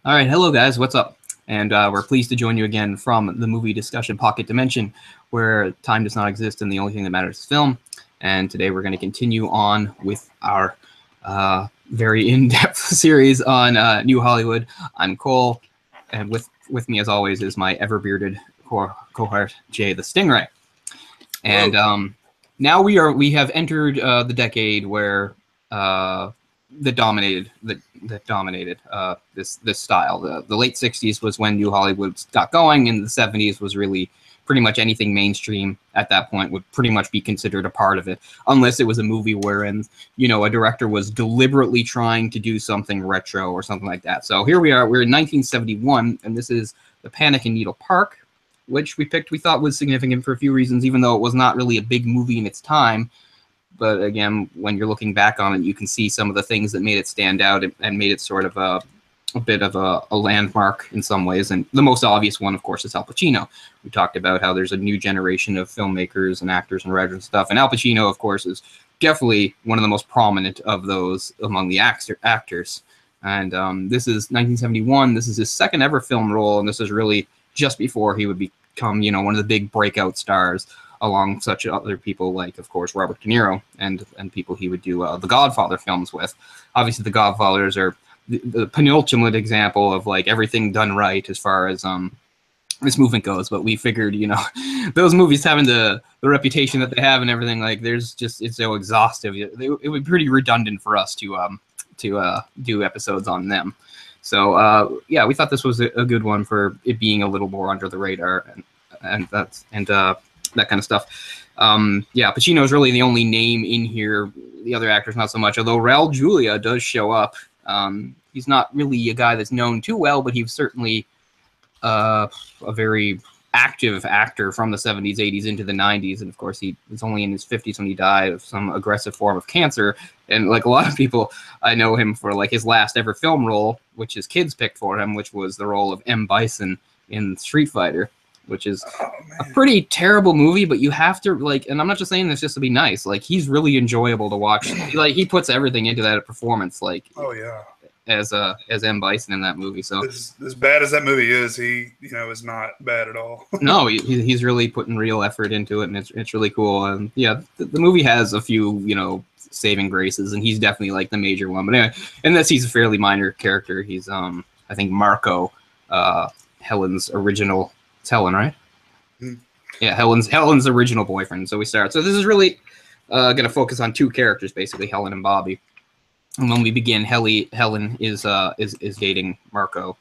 All right, hello guys, what's up? And we're pleased to join you again from the movie discussion Pocket Dimension, where time does not exist and the only thing that matters is film. And today we're going to continue on with our very in-depth series on New Hollywood. I'm Cole, and with me as always is my ever-bearded cohort, Jay the Stingray. And now we have entered the decade where that dominated this style. The late 60s was when New Hollywood got going, and the 70s was really pretty much anything mainstream at that point would pretty much be considered a part of it, unless it was a movie wherein, you know, a director was deliberately trying to do something retro or something like that. So here we are, we're in 1971, and this is The Panic in Needle Park, which we thought was significant for a few reasons, even though it was not really a big movie in its time. But again, when you're looking back on it, you can see some of the things that made it stand out and made it sort of a bit of a landmark in some ways. And the most obvious one, of course, is Al Pacino. We talked about how there's a new generation of filmmakers and actors and writers and stuff. And Al Pacino, of course, is definitely one of the most prominent of those among the actors. And this is 1971. This is his second ever film role, and this is really just before he would become, you know, one of the big breakout stars, along such other people like, of course, Robert De Niro and people he would do the Godfather films with. Obviously, the Godfathers are the penultimate example of like everything done right as far as this movement goes. But we figured, you know, those movies having the reputation that they have and everything, like there's just, it's so exhaustive. It would be pretty redundant for us to do episodes on them. So yeah, we thought this was a good one for it being a little more under the radar and that kind of stuff. Yeah, Pacino is really the only name in here. The other actors, not so much, although Raul Julia does show up. He's not really a guy that's known too well, but he was certainly a very active actor from the 70s, 80s into the 90s. And of course, he was only in his 50s when he died of some aggressive form of cancer. And like a lot of people, I know him for like his last ever film role, which his kids picked for him, which was the role of M. Bison in Street Fighter, which is a pretty terrible movie, but you have to, like, and I'm not just saying this just to be nice, like, he's really enjoyable to watch. Like, he puts everything into that performance, like, oh yeah, as M. Bison in that movie. So as bad as that movie is, he, you know, is not bad at all. No, he's really putting real effort into it, and it's really cool. And yeah, the movie has a few, you know, saving graces, and he's definitely like the major one. But anyway, unless he's a fairly minor character, he's I think Marco, Helen's original. It's Helen, right? Mm. Yeah, Helen's original boyfriend. So we start. So this is really going to focus on two characters, basically Helen and Bobby. And when we begin, Helen is dating Marco,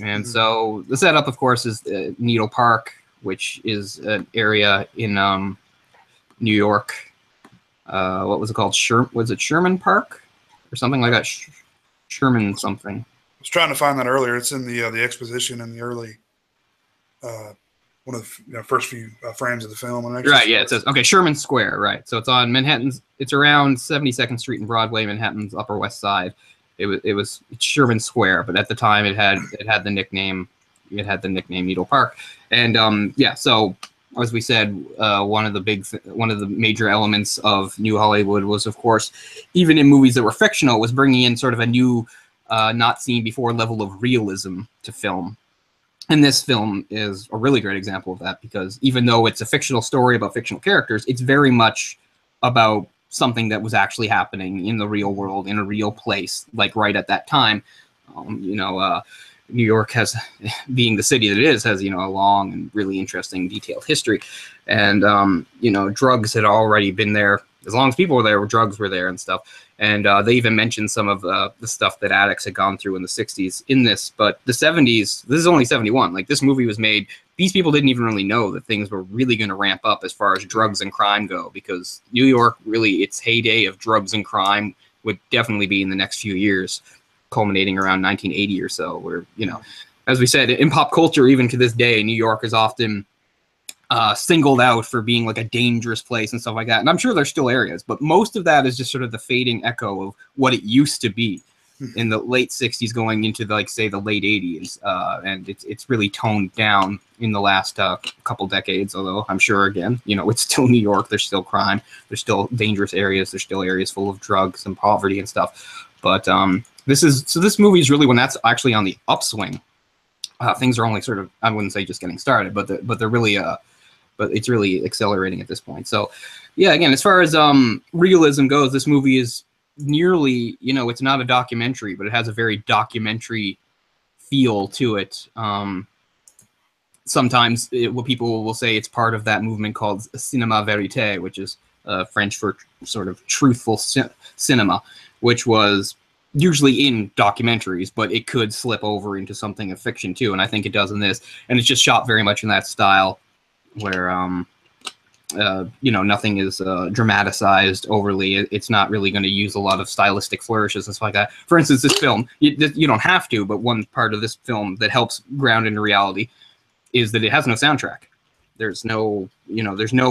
and so the setup, of course, is Needle Park, which is an area in New York. What was it called? Was it Sherman Park or something like that? Sherman something. I was trying to find that earlier. It's in the exposition in the early. One of the first few frames of the film. Right, yeah, it says, okay, Sherman Square, right. So it's on Manhattan's, it's around 72nd Street and Broadway, Manhattan's Upper West Side. It's Sherman Square, but at the time it had the nickname Needle Park. And yeah, so as we said, one of the major elements of New Hollywood was, of course, even in movies that were fictional, was bringing in sort of a new, not seen before level of realism to film. And this film is a really great example of that, because even though it's a fictional story about fictional characters, it's very much about something that was actually happening in the real world, in a real place, like right at that time. You know, New York has, being the city that it is, has, you know, a long and really interesting, detailed history. And, you know, drugs had already been there. As long as people were there, drugs were there and stuff. And they even mentioned some of the stuff that addicts had gone through in the 60s in this. But the 70s, this is only 71. Like, this movie was made, these people didn't even really know that things were really going to ramp up as far as drugs and crime go, because New York, really, its heyday of drugs and crime would definitely be in the next few years, culminating around 1980 or so, where, you know, as we said, in pop culture, even to this day, New York is often singled out for being like a dangerous place and stuff like that. And I'm sure there's still areas, but most of that is just sort of the fading echo of what it used to be in the late 60s going into the, like, say, the late 80s. And it's really toned down in the last couple decades, although I'm sure, again, you know, it's still New York. There's still crime. There's still dangerous areas. There's still areas full of drugs and poverty and stuff. But This movie is really when that's actually on the upswing. Things are only sort of, I wouldn't say just getting started, but they're really but it's really accelerating at this point. So yeah, again, as far as realism goes, this movie is nearly, it's not a documentary, but it has a very documentary feel to it. Sometimes what people will say, it's part of that movement called cinéma vérité, which is French for sort of truthful cinema, which was usually in documentaries, but it could slip over into something of fiction too, and I think it does in this. And it's just shot very much in that style, where nothing is dramatized overly. It's not really going to use a lot of stylistic flourishes and stuff like that. For instance, this film, you don't have to, but one part of this film that helps ground into reality is that it has no soundtrack. There's no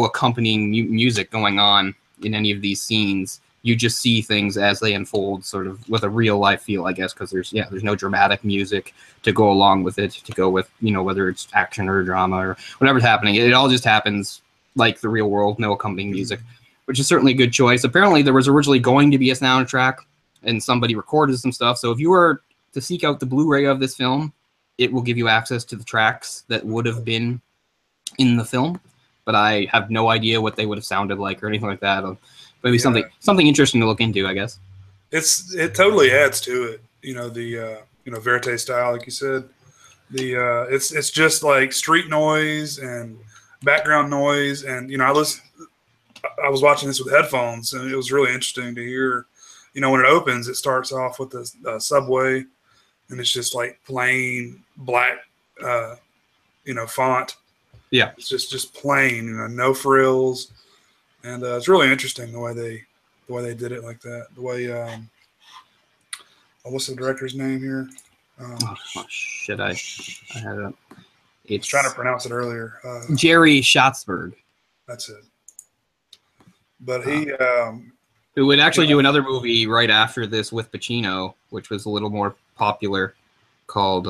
accompanying music going on in any of these scenes. You just see things as they unfold, sort of with a real life feel, I guess, because there's no dramatic music to go along with it, to go with, whether it's action or drama or whatever's happening. It all just happens like the real world, no accompanying music, which is certainly a good choice. Apparently there was originally going to be a soundtrack and somebody recorded some stuff. So if you were to seek out the Blu-ray of this film, it will give you access to the tracks that would have been in the film, but I have no idea what they would have sounded like or anything like that. Maybe something interesting to look into, I guess. It totally adds to it. The verite style, like you said. It's just like street noise and background noise, and I was watching this with headphones, and it was really interesting to hear. When it opens, it starts off with the subway, and it's just like plain black, font. Yeah, it's just plain, no frills. And it's really interesting the way they did it like that. The way what's the director's name here? Shit, I had it. It's trying to pronounce it earlier. Jerry Schatzberg. That's it. But he who would actually do another movie right after this with Pacino, which was a little more popular, called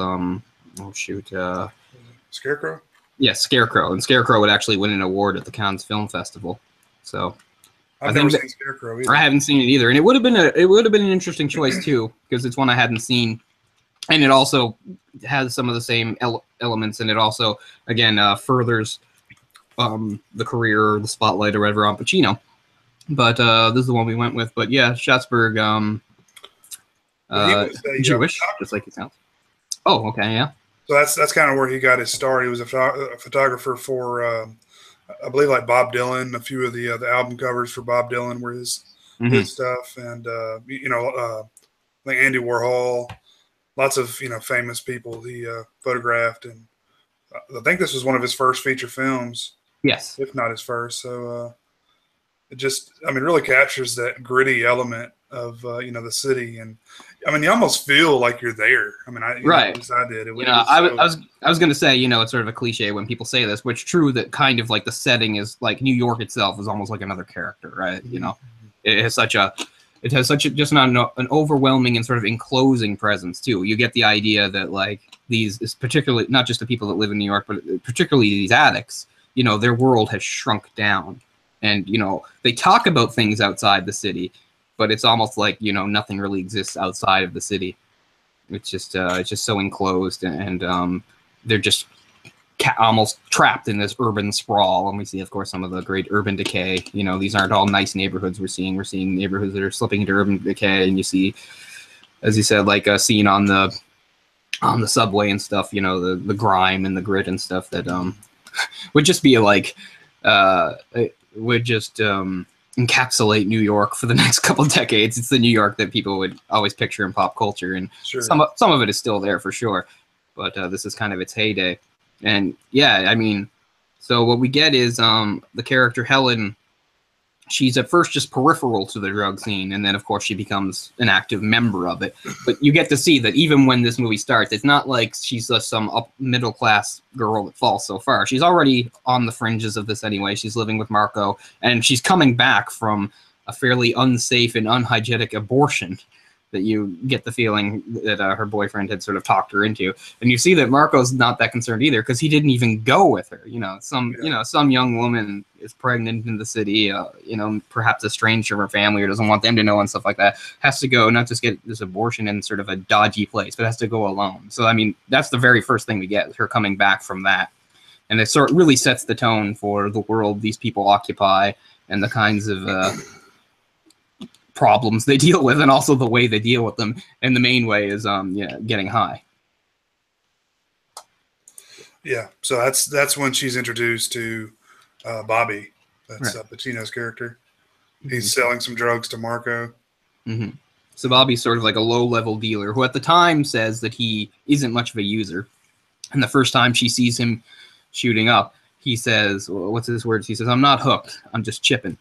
Scarecrow. Yeah, Scarecrow, and Scarecrow would actually win an award at the Cannes Film Festival. So I've never seen Scarecrow either. I haven't seen it either, and it would have been an interesting choice too, because it's one I hadn't seen, and it also has some of the same elements, and it also again furthers the career, the spotlight, or whatever on Pacino. But this is the one we went with. But yeah, Schatzberg, Jewish, just like it sounds. Oh, okay, yeah. So that's kind of where he got his start. He was a photographer for, I believe, like Bob Dylan. A few of the album covers for Bob Dylan were his stuff, and like Andy Warhol, lots of famous people he photographed, and I think this was one of his first feature films. Yes, if not his first. So it just, really captures that gritty element of the city, and you almost feel like you're there. Right. I did. I was gonna say, it's sort of a cliche when people say this, but it's true that kind of like the setting is like New York itself is almost like another character, right? Mm-hmm. It has such a just not an overwhelming and sort of enclosing presence too. You get the idea that like these is particularly not just the people that live in New York, but particularly these addicts. Their world has shrunk down, and they talk about things outside the city, but it's almost like nothing really exists outside of the city. It's just so enclosed, and they're just almost trapped in this urban sprawl. And we see, of course, some of the great urban decay. These aren't all nice neighborhoods we're seeing. We're seeing neighborhoods that are slipping into urban decay, and you see, as you said, like a scene on the subway and stuff. The grime and the grit and stuff that would just be like would just encapsulate New York for the next couple of decades. It's the New York that people would always picture in pop culture, and sure. some of it is still there for sure, but this is kind of its heyday. And yeah, so what we get is the character Helen. She's at first just peripheral to the drug scene, and then of course she becomes an active member of it. But you get to see that even when this movie starts, it's not like she's just some middle class girl that falls so far. She's already on the fringes of this anyway. She's living with Marco, and she's coming back from a fairly unsafe and unhygienic abortion that you get the feeling that her boyfriend had sort of talked her into. And you see that Marco's not that concerned either, because he didn't even go with her. Some young woman is pregnant in the city, perhaps estranged from her family or doesn't want them to know and stuff like that, has to go, not just get this abortion in sort of a dodgy place, but has to go alone. So, I mean, that's the very first thing we get, her coming back from that. And it sort of really sets the tone for the world these people occupy and the kinds of problems they deal with, and also the way they deal with them. And the main way is getting high. Yeah, so that's when she's introduced to Bobby. That's right. Pacino's character. He's selling some drugs to Marco. Mm-hmm. So Bobby's sort of like a low-level dealer who at the time says that he isn't much of a user. And the first time she sees him shooting up, he says, what's his words? He says, "I'm not hooked, I'm just chipping."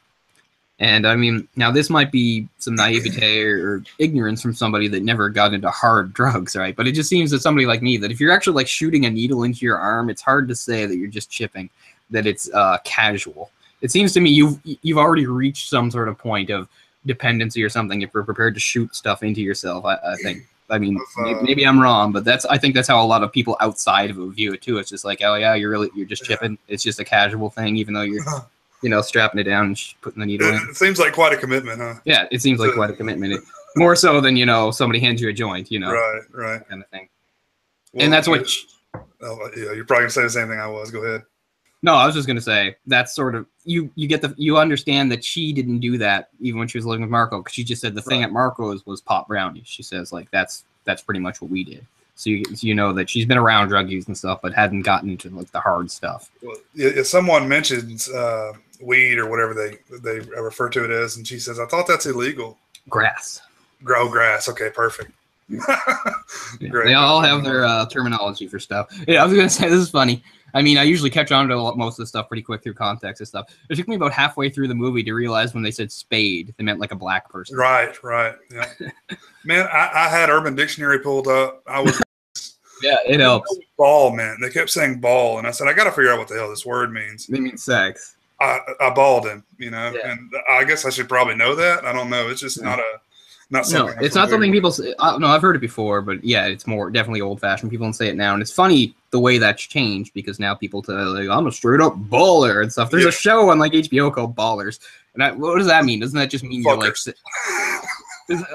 And I mean, now this might be some naivete or ignorance from somebody that never got into hard drugs, right? But it just seems that somebody like me, that if you're actually like shooting a needle into your arm, it's hard to say that you're just chipping, that it's casual. It seems to me you've already reached some sort of point of dependency or something if you're prepared to shoot stuff into yourself. I think. I mean, maybe I'm wrong, but I think that's how a lot of people outside of it view it too. It's just like, oh yeah, you're just chipping. It's just a casual thing, even though you're strapping it down and putting the needle in. It seems like quite a commitment, huh? Yeah, it seems like quite a commitment. More so than, somebody hands you a joint, Right. Kind of thing. Well, and that's what... yeah, you're probably going to say the same thing I was. Go ahead. No, I was just going to say, that's sort of... You understand that she didn't do that even when she was living with Marco, because she just said the thing at Marco's was pop brownies. She says, like, that's pretty much what we did. So you know that she's been around drug use and stuff, but hadn't gotten into like the hard stuff. Well, if someone mentions weed or whatever they refer to it as, and she says, "I thought that's illegal." Grass. Grow grass. Okay, perfect. Great. They all have their terminology for stuff. Yeah, I was gonna say, this is funny. I mean, I usually catch on to most of the stuff pretty quick through context and stuff. It took me about halfway through the movie to realize when they said spade, they meant like a black person. Right. Yeah. Man, I had Urban Dictionary pulled up. I was. Yeah, it helps. Ball, man. They kept saying ball, and I said, I got to figure out what the hell this word means. They mean sex. I balled him, and I guess I should probably know that. I don't know. It's just not something. No, it's not something people say. No, I've heard it before, but yeah, it's more definitely old-fashioned. People don't say it now, and it's funny the way that's changed, because now people say, like, I'm a straight-up baller and stuff. There's a show on like HBO called Ballers, and what does that mean? Doesn't that just mean you're like?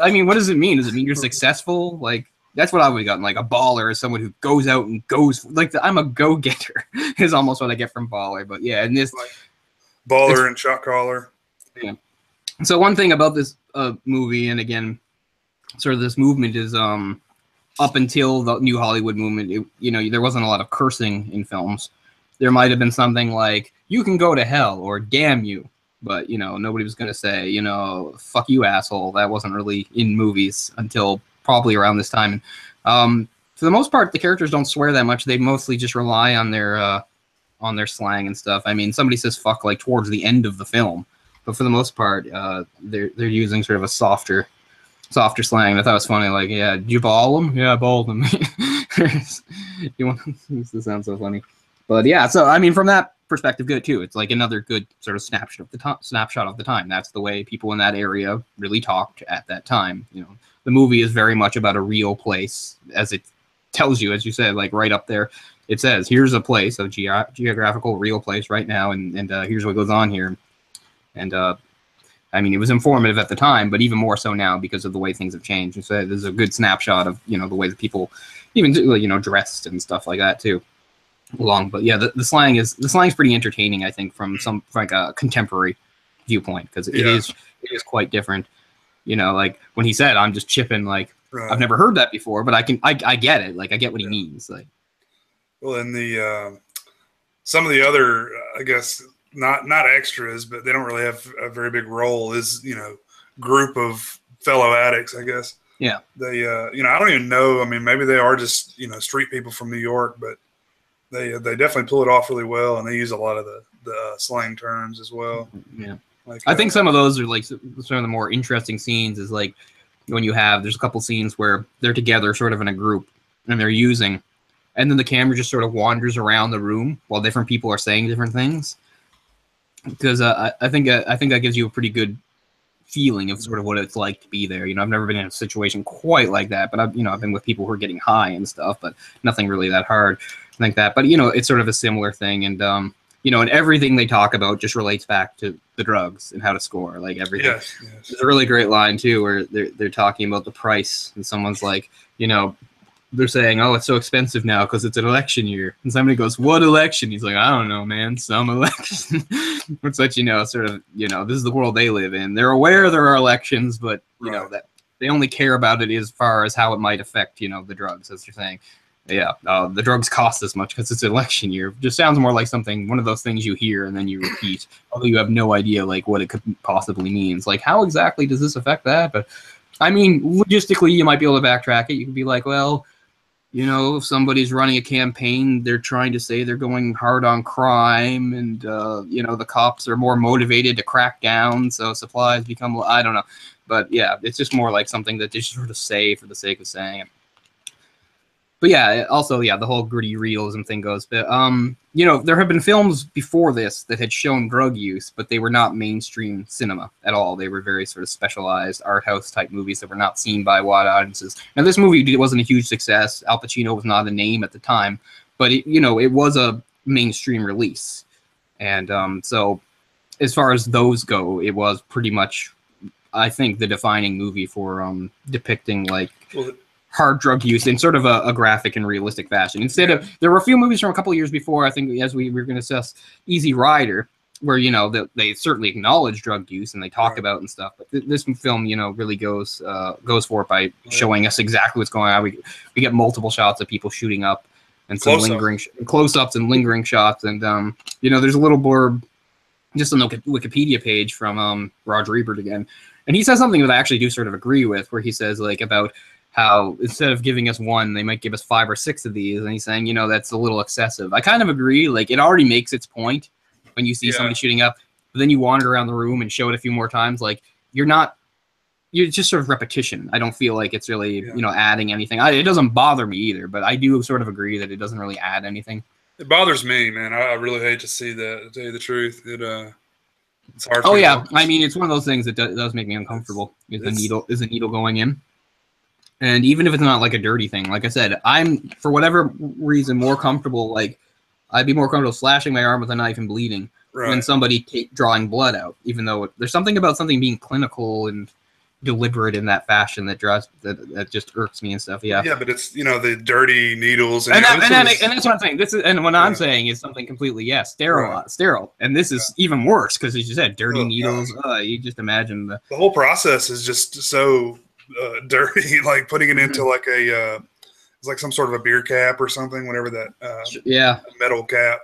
I mean, what does it mean? Does it mean you're successful? Like, that's what I would have gotten. Like, a baller is someone who goes out and goes. Like, I'm a go-getter is almost what I get from baller. But yeah, and this baller and shot caller. Yeah. So one thing about this movie, and again, sort of this movement is up until the New Hollywood movement, there wasn't a lot of cursing in films. There might have been something like, "You can go to hell," or "Damn you," but nobody was going to say, "Fuck you, asshole." That wasn't really in movies until probably around this time. And for the most part, the characters don't swear that much. They mostly just rely on their slang and stuff. I mean, somebody says "fuck" like towards the end of the film, but for the most part, they're using sort of a softer slang. I thought it was funny. Like, yeah, did you ball him? Yeah, I balled him. You want to sound so funny, but yeah. So I mean, from that perspective, good too. It's like another good sort of snapshot of the time. That's the way people in that area really talked at that time. The movie is very much about a real place, as it tells you, as you said, like right up there. It says, here's a place, a geographical real place right now, and here's what goes on here. And I mean, it was informative at the time, but even more so now because of the way things have changed. And so there's a good snapshot of the way that people even dressed and stuff like that too. But yeah, the slang is pretty entertaining, I think, from like a contemporary viewpoint, because it is quite different. Like when he said, "I'm just chipping," like, right. I've never heard that before, but I get it. Like, I get what he means. Like, well, in the some of the other, I guess, not extras, but they don't really have a very big role, is group of fellow addicts, I guess. Yeah. They I don't even know. I mean, maybe they are just street people from New York, but they definitely pull it off really well, and they use a lot of the slang terms as well. Yeah. Like, I think some of those are like some of the more interesting scenes. Is like when there's a couple scenes where they're together, sort of in a group, and they're using, and then the camera just sort of wanders around the room while different people are saying different things. Because I think that gives you a pretty good feeling of sort of what it's like to be there. You know, I've never been in a situation quite like that, but I've been with people who are getting high and stuff, but nothing really that hard like that. But it's sort of a similar thing, and and everything they talk about just relates back to the drugs and how to score, like everything. Yes. There's a really great line too where they're talking about the price, and someone's like, they're saying, oh, it's so expensive now because it's an election year. And somebody goes, what election? He's like, I don't know, man, some election. It's like, sort of, this is the world they live in. They're aware there are elections, but, Right. that they only care about it as far as how it might affect, the drugs, as you're saying. Yeah, the drugs cost this much because it's an election year. Just sounds more like one of those things you hear and then you repeat, although you have no idea, like, what it could possibly mean. It's like, how exactly does this affect that? But, I mean, logistically, you might be able to backtrack it. You could be like, well, if somebody's running a campaign, they're trying to say they're going hard on crime, and the cops are more motivated to crack down, so supplies become, I don't know. But yeah, it's just more like something that they just sort of say for the sake of saying it. But yeah, also, the whole gritty realism thing goes. But, there have been films before this that had shown drug use, but they were not mainstream cinema at all. They were very sort of specialized art house type movies that were not seen by wide audiences. Now, this movie wasn't a huge success. Al Pacino was not a name at the time, but it was a mainstream release. And so as far as those go, it was pretty much, I think, the defining movie for depicting, like, hard drug use in sort of a graphic and realistic fashion. Instead of, there were a few movies from a couple of years before, I think, as we were going to discuss, Easy Rider, where, they certainly acknowledge drug use and they talk about and stuff. But this film, really goes for it by showing us exactly what's going on. We get multiple shots of people shooting up and some lingering close-ups and lingering shots. And, there's a little blurb just on the Wikipedia page from Roger Ebert again. And he says something that I actually do sort of agree with, where he says, like, about how instead of giving us one, they might give us 5 or 6 of these. And he's saying, that's a little excessive. I kind of agree. Like, it already makes its point when you see somebody shooting up, but then you wander around the room and show it a few more times. Like, you're just sort of repetition. I don't feel like it's really, adding anything. It doesn't bother me either, but I do sort of agree that it doesn't really add anything. It bothers me, man. I really hate to see that, to tell you the truth. It's hard. Oh, yeah. I mean, it's one of those things that does make me uncomfortable. Is the needle going in? And even if it's not like a dirty thing, like I said, I'm, for whatever reason, more comfortable, like, I'd be more comfortable slashing my arm with a knife and bleeding than somebody drawing blood out, even though there's something about something being clinical and deliberate in that fashion that just irks me and stuff. Yeah. Yeah, but it's, the dirty needles. And that's what I'm saying. I'm saying is something completely, sterile. And this is even worse because, as you said, dirty needles. You just imagine the whole process is just so dirty, like putting it into like it's like some sort of a beer cap or something, whatever that metal cap,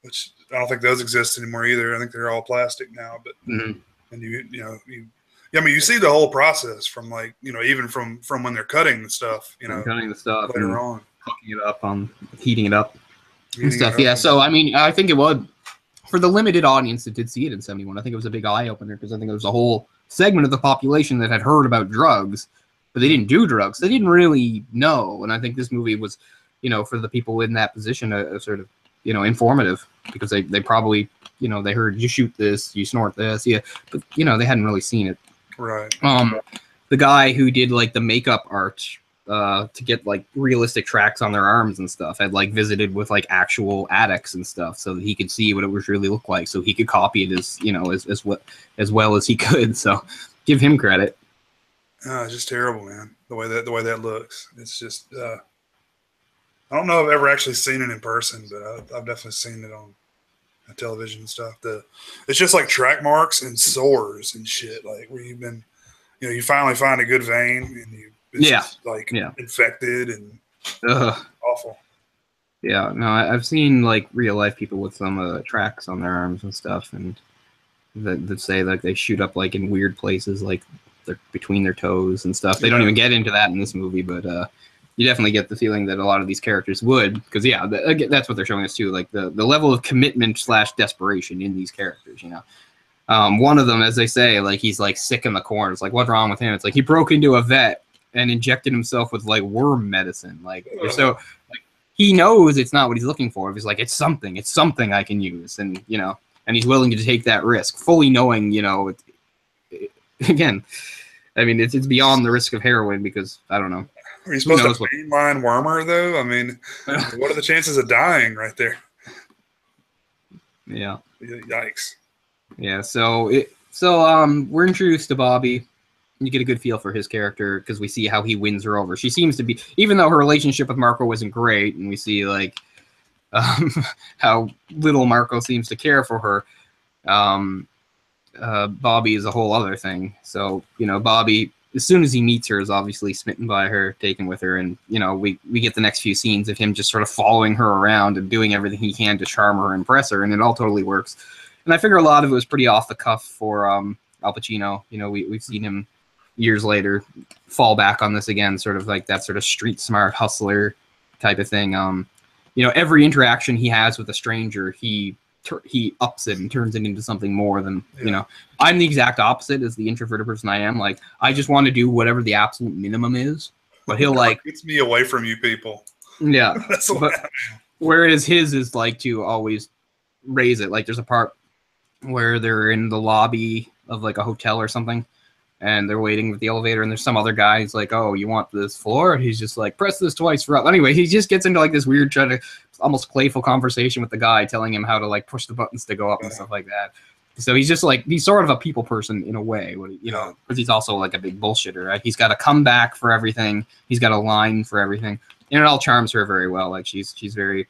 which I don't think those exist anymore either. I think they're all plastic now. But and you see the whole process from, like, even from when they're cutting the stuff, cutting the stuff later on, cooking it up, heating it up and stuff. Yeah, so I mean, I think it would, for the limited audience that did see it in '71, I think it was a big eye opener, because I think there was a whole segment of the population that had heard about drugs, but they didn't do drugs. They didn't really know. And I think this movie was, for the people in that position, a sort of, informative, because they probably, they heard you shoot this, you snort this, but they hadn't really seen it. Right. The guy who did, like, the makeup art to get, like, realistic tracks on their arms and stuff had, like, visited with, like, actual addicts and stuff so that he could see what it was really look like, so he could copy it as well as he could. So give him credit. It's just terrible, man. The way that looks. It's just I don't know if I've ever actually seen it in person, but I've definitely seen it on television and stuff. It's just like track marks and sores and shit, like where you've been, you finally find a good vein and infected and awful. Yeah, no, I've seen, like, real life people with some tracks on their arms and stuff, and that say, like, they shoot up, like, in weird places, like they're between their toes and stuff. They don't even get into that in this movie, but you definitely get the feeling that a lot of these characters would, because that's what they're showing us too, like the level of commitment / desperation in these characters. One of them, as they say, like, he's, like, sick in the corner. It's like, what's wrong with him? It's like he broke into a vet and injected himself with, like, worm medicine. Like, so, like, he knows it's not what he's looking for. He's like, it's something I can use, and and he's willing to take that risk, fully knowing again, I mean, it's beyond the risk of heroin because I don't know. Are you supposed to mainline wormer though? I mean, what are the chances of dying right there? Yeah. Yikes. Yeah. So we're introduced to Bobby. You get a good feel for his character because we see how he wins her over. She seems to be, even though her relationship with Marco wasn't great, and we see like how little Marco seems to care for her. Bobby is a whole other thing. So, Bobby, as soon as he meets her, is obviously smitten by her, taken with her. And, we get the next few scenes of him just sort of following her around and doing everything he can to charm her and impress her. And it all totally works. And I figure a lot of it was pretty off the cuff for Al Pacino. We've seen him years later fall back on this again, sort of like that sort of street smart hustler type of thing. Every interaction he has with a stranger, he ups it and turns it into something more than, I'm the exact opposite as the introverted person I am. Like, I just want to do whatever the absolute minimum is, but he'll like, gets me away from you people. Yeah. That's whereas his is like to always raise it. Like there's a part where they're in the lobby of like a hotel or something, and they're waiting with the elevator, and there's some other guy. He's like, "Oh, you want this floor?" And he's just like, "Press this twice for up." Anyway, he just gets into like this weird, trying to almost playful conversation with the guy, telling him how to like push the buttons to go up and stuff like that. So he's just like, he's sort of a people person in a way, because he's also like a big bullshitter. Right? He's got a comeback for everything. He's got a line for everything, and it all charms her very well. Like she's very.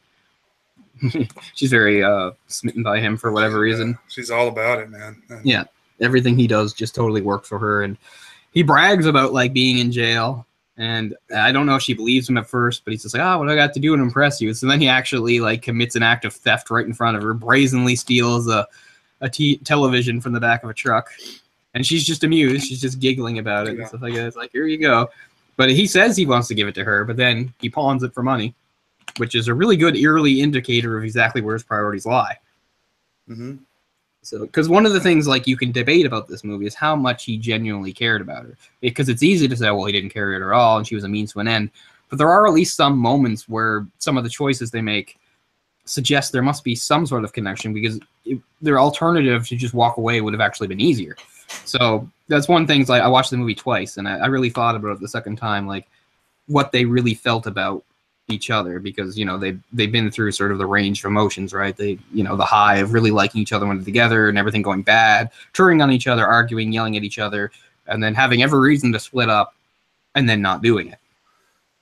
She's very smitten by him for whatever reason. She's all about it, man. Yeah, everything he does just totally works for her, and he brags about like being in jail. And I don't know if she believes him at first, but he's just like, "Oh, what do I got to do to impress you?" So then he actually like commits an act of theft right in front of her, brazenly steals a television from the back of a truck, and she's just amused. She's just giggling about it and stuff like that. It's like, here you go. But he says he wants to give it to her, but then he pawns it for money, which is a really good early indicator of exactly where his priorities lie. Mm-hmm. So, because one of the things like you can debate about this movie is how much he genuinely cared about her. Because it's easy to say, well, he didn't care at her at all, and she was a means to an end. But there are at least some moments where some of the choices they make suggest there must be some sort of connection, because their alternative to just walk away would have actually been easier. So that's one thing. Like I watched the movie twice, and I really thought about it the second time, like what they really felt about each other, because they've been through sort of the range of emotions, right? They the high of really liking each other when they're together and everything going bad, turning on each other, arguing, yelling at each other, and then having every reason to split up and then not doing it.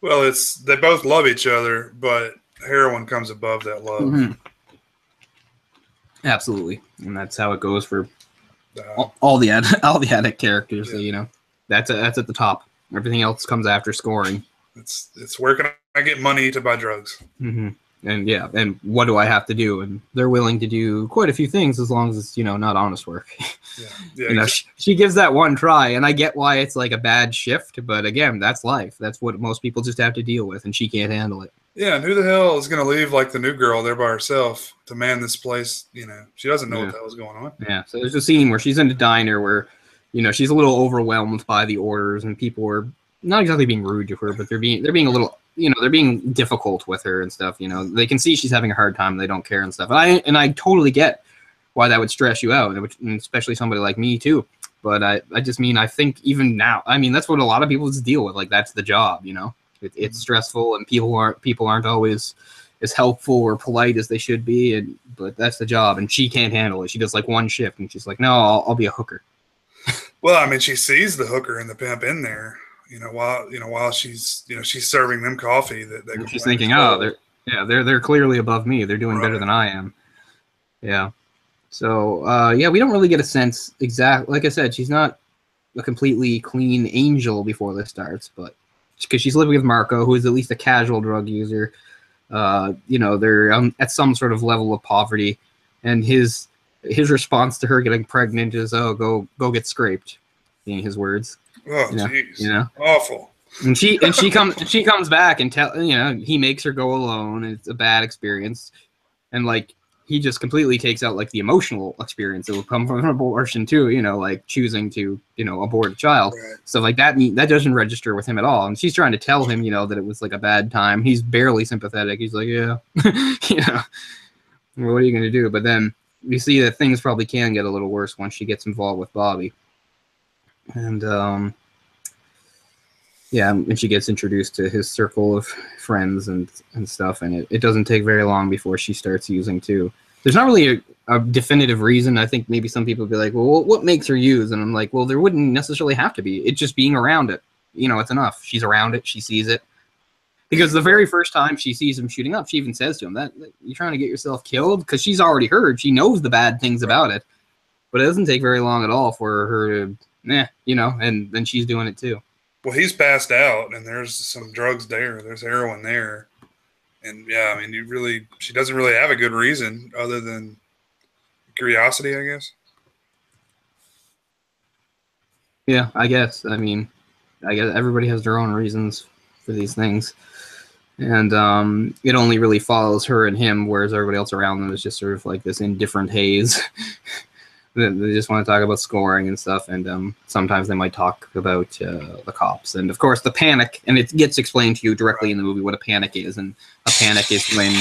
Well, they both love each other, but heroin comes above that love. Mm-hmm. Absolutely, and that's how it goes for all the addict characters. Yeah. So, that's at the top. Everything else comes after scoring. It's where can I get money to buy drugs? Mm-hmm. And what do I have to do? And they're willing to do quite a few things as long as it's not honest work. Yeah, exactly. She gives that one try, and I get why it's like a bad shift, but again, that's life. That's what most people just have to deal with, and she can't handle it. Yeah, and who the hell is going to leave like the new girl there by herself to man this place? She doesn't know what the hell is going on. Yeah, so there's a scene where she's in a diner where, she's a little overwhelmed by the orders, and people are not exactly being rude to her, but they're being a little, they're being difficult with her and stuff. They can see she's having a hard time. They don't care and stuff. And I totally get why that would stress you out, and especially somebody like me too. But I just mean, I think even now, that's what a lot of people just deal with. Like that's the job, It's stressful, and people aren't always as helpful or polite as they should be. But that's the job, and she can't handle it. She does like one shift, and she's like, "No, I'll be a hooker." Well, she sees the hooker and the pimp in there. While she's she's serving them coffee that she's thinking, they're clearly above me. They're doing better than I am. Yeah. So we don't really get a sense exact. Like I said, she's not a completely clean angel before this starts, but because she's living with Marco, who is at least a casual drug user. They're at some sort of level of poverty, and his response to her getting pregnant is, "Oh, go get scraped," being his words. Oh, jeez. Awful. And she comes back and he makes her go alone, and it's a bad experience. And like he just completely takes out like the emotional experience that will come from an abortion too, like choosing to, abort a child. Right. So like that doesn't register with him at all. And she's trying to tell him, that it was like a bad time. He's barely sympathetic. He's like, yeah, what are you going to do? But then you see that things probably can get a little worse once she gets involved with Bobby. And yeah, and she gets introduced to his circle of friends and stuff, and it doesn't take very long before she starts using too. There's not really a definitive reason. I think maybe some people would be like, well, what makes her use? And I'm like, well, there wouldn't necessarily have to be. It's just being around it. You know, it's enough. She's around it. She sees it. Because the very first time she sees him shooting up, she even says to him, that you're trying to get yourself killed? Because she's already heard. She knows the bad things about it. But it doesn't take very long at all for her to, you know, and then she's doing it too. Well, he's passed out, and there's some drugs there. There's heroin there. And, yeah, I mean, she doesn't really have a good reason other than curiosity, I guess. Yeah, I guess. I mean, I guess everybody has their own reasons for these things. And it only really follows her and him, whereas everybody else around them is just sort of like this indifferent haze. They just want to talk about scoring and stuff, and sometimes they might talk about the cops. And, of course, the panic, and it gets explained to you directly in the movie what a panic is. And a panic is when...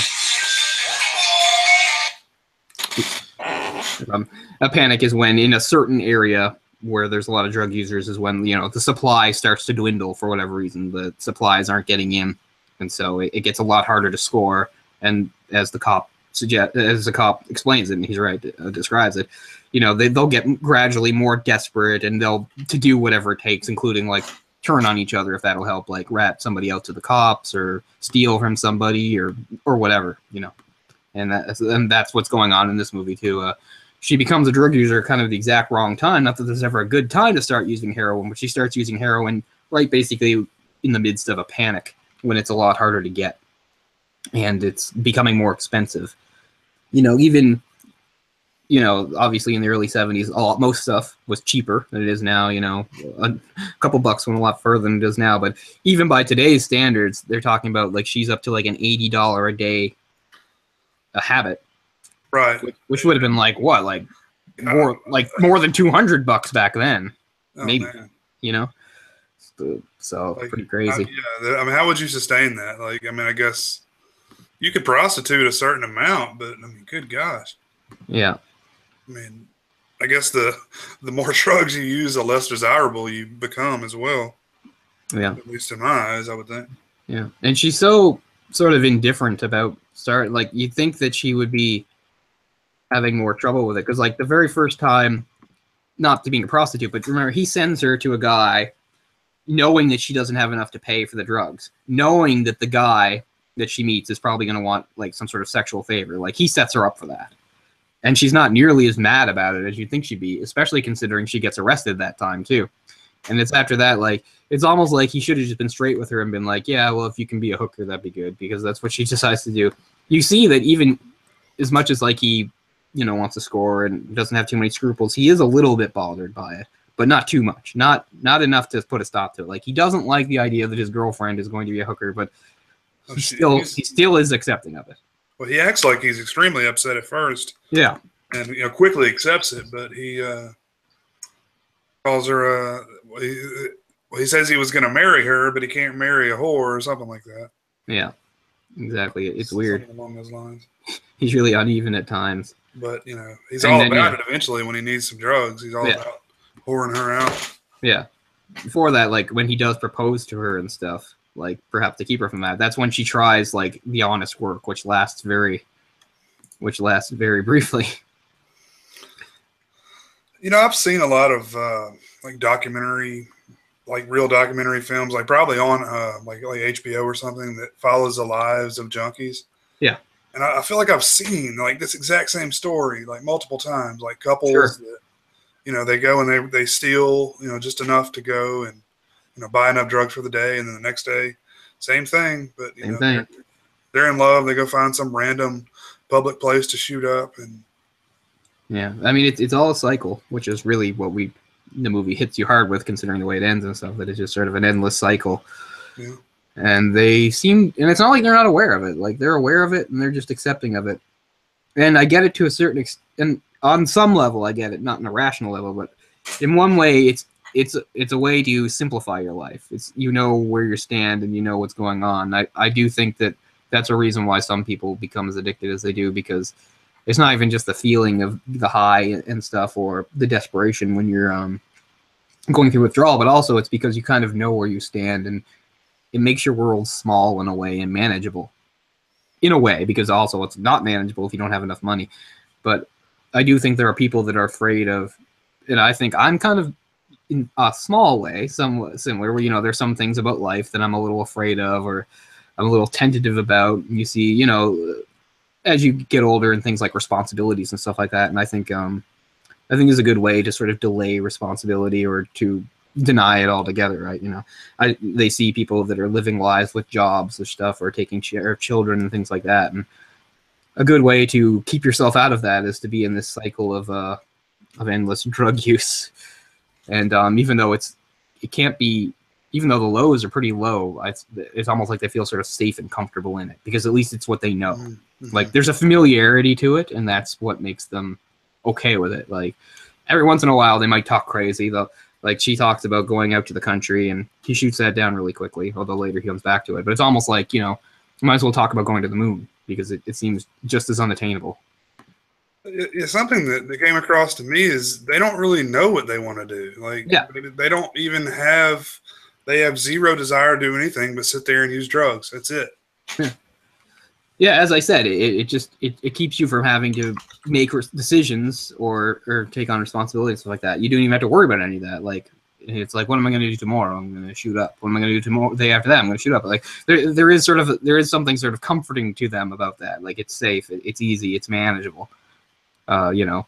a panic is when in a certain area where there's a lot of drug users is when, you know, the supply starts to dwindle for whatever reason. The supplies aren't getting in, and so it gets a lot harder to score. And as the cop explains it, and he's right, describes it, you know, they'll get gradually more desperate, and they'll to do whatever it takes, including like turn on each other if that'll help, like rat somebody out to the cops or steal from somebody or whatever, you know. And that's what's going on in this movie too. She becomes a drug user kind of the exact wrong time. Not that there's ever a good time to start using heroin, but she starts using heroin right basically in the midst of a panic when it's a lot harder to get. And it's becoming more expensive. You know, even, you know, obviously in the early 70s, most stuff was cheaper than it is now, you know. A couple bucks went a lot further than it does now. But even by today's standards, they're talking about like she's up to like an $80 a day a habit. Right. Which would have been like what, like more than $200 back then, maybe. Man. You know, so like, pretty crazy. Yeah, I mean, how would you sustain that? Like, I mean, I guess you could prostitute a certain amount, but I mean, good gosh. Yeah. I mean, I guess the more drugs you use, the less desirable you become as well. Yeah. At least in my eyes, I would think. Yeah, and she's so sort of indifferent about like you'd think that she would be having more trouble with it, because like the very first time, not to being a prostitute, but remember he sends her to a guy knowing that she doesn't have enough to pay for the drugs, knowing that the guy that she meets is probably going to want like some sort of sexual favor. Like he sets her up for that, and she's not nearly as mad about it as you'd think she'd be, especially considering she gets arrested that time too. And it's after that, like, it's almost like he should have just been straight with her and been like, yeah, well, if you can be a hooker, that'd be good, because that's what she decides to do. You see that even as much as, like, he, you know, wants to score and doesn't have too many scruples, he is a little bit bothered by it, but not too much. Not enough to put a stop to it. Like, he doesn't like the idea that his girlfriend is going to be a hooker, but he still is accepting of it. Well, he acts like he's extremely upset at first. Yeah. And, you know, quickly accepts it, but he calls her he says he was going to marry her, but he can't marry a whore or something like that. Yeah, exactly. It's weird. Something along those lines. He's really uneven at times. But, you know, he's all about it eventually when he needs some drugs. He's all about whoring her out. Yeah. Before that, like, when he does propose to her and stuff, like, perhaps to keep her from that, that's when she tries, like, the honest work, which lasts very briefly. You know, I've seen a lot of, like, real documentary films, like probably on like HBO or something that follows the lives of junkies. Yeah. And I feel like I've seen like this exact same story like multiple times, like couples that, you know, they go and they steal, you know, just enough to go and, you know, buy enough drugs for the day. And then the next day, same thing, but you know, they're in love. They go find some random public place to shoot up. And yeah, I mean, it's all a cycle, which is really what the movie hits you hard with, considering the way it ends and stuff, that it's just sort of an endless cycle. Yeah. And and it's not like they're not aware of it. Like, they're aware of it and they're just accepting of it. And I get it to a certain extent, and on some level I get it, not in a rational level, but in one way it's a way to simplify your life. It's, you know where you stand and you know what's going on. I do think that that's a reason why some people become as addicted as they do, because it's not even just the feeling of the high and stuff or the desperation when you're going through withdrawal, but also it's because you kind of know where you stand, and it makes your world small in a way and manageable in a way, because also it's not manageable if you don't have enough money. But I do think there are people that are afraid of, and I think I'm kind of in a small way somewhat similar, where, you know, there's some things about life that I'm a little afraid of, or I'm a little tentative about. You see, you know, as you get older and things like responsibilities and stuff like that. And I think is a good way to sort of delay responsibility or to deny it altogether, right? You know, they see people that are living lives with jobs or stuff, or taking care of children and things like that. And a good way to keep yourself out of that is to be in this cycle of endless drug use. And even though it can't be, even though the lows are pretty low, it's almost like they feel sort of safe and comfortable in it, because at least it's what they know. Mm-hmm. Like, there's a familiarity to it, and that's what makes them okay with it. Like, every once in a while they might talk crazy, though. Like, she talks about going out to the country, and he shoots that down really quickly, although later he comes back to it. But it's almost like, you know, you might as well talk about going to the moon, because it seems just as unattainable. It's something that came across to me is they don't really know what they want to do. Like, Yeah. they don't even have, they have zero desire to do anything but sit there and use drugs. That's it. Yeah, as I said, it just keeps you from having to make decisions or take on responsibility and stuff like that. You don't even have to worry about any of that. Like, it's like, what am I going to do tomorrow? I'm going to shoot up. What am I going to do tomorrow? The day after that, I'm going to shoot up. Like, there is something sort of comforting to them about that. Like, it's safe, it's easy, it's manageable. You know,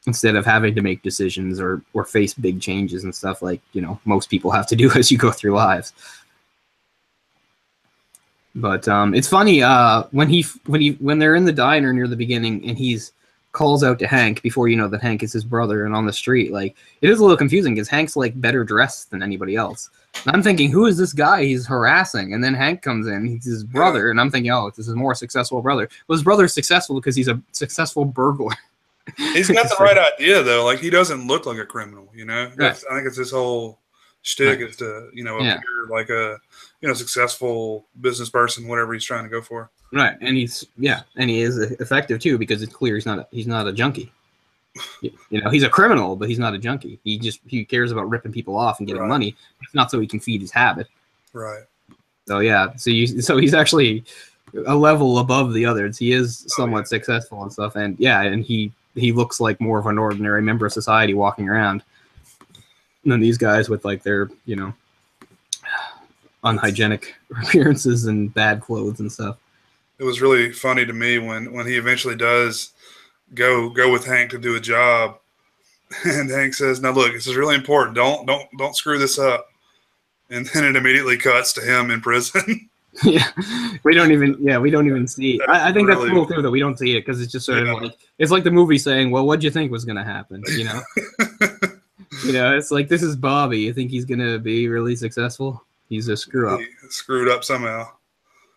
instead of having to make decisions or face big changes and stuff like, you know, most people have to do as you go through lives. But it's funny when they're in the diner near the beginning, and he's calls out to Hank before you know that Hank is his brother, and on the street, like, it is a little confusing because Hank's like better dressed than anybody else. And I'm thinking, who is this guy he's harassing? And then Hank comes in, he's his brother, and I'm thinking, oh, this is a more successful brother. Well, his brother's successful because he's a successful burglar. He's got the right idea, though. Like, he doesn't look like a criminal, you know? Right. I think it's his whole shtick is to, you know, appear like a, you know, successful business person, whatever he's trying to go for. Right. And he is effective too, because it's clear he's not a junkie. You know, he's a criminal, but he's not a junkie. He cares about ripping people off and getting money. It's not so he can feed his habit. Right. So yeah, so he's actually a level above the others. He is somewhat successful and stuff, and he looks like more of an ordinary member of society walking around than these guys with, like, their, you know, unhygienic appearances and bad clothes and stuff. It was really funny to me when he eventually does go with Hank to do a job, and Hank says, "Now look, this is really important. Don't screw this up." And then it immediately cuts to him in prison. Yeah, we don't even see. I think that's cool too that we don't see it, because it's just sort of like, it's like the movie saying, "Well, what'd you think was going to happen?" You know, you know, it's like, this is Bobby. You think he's going to be really successful? He's a screw up. He screwed up somehow.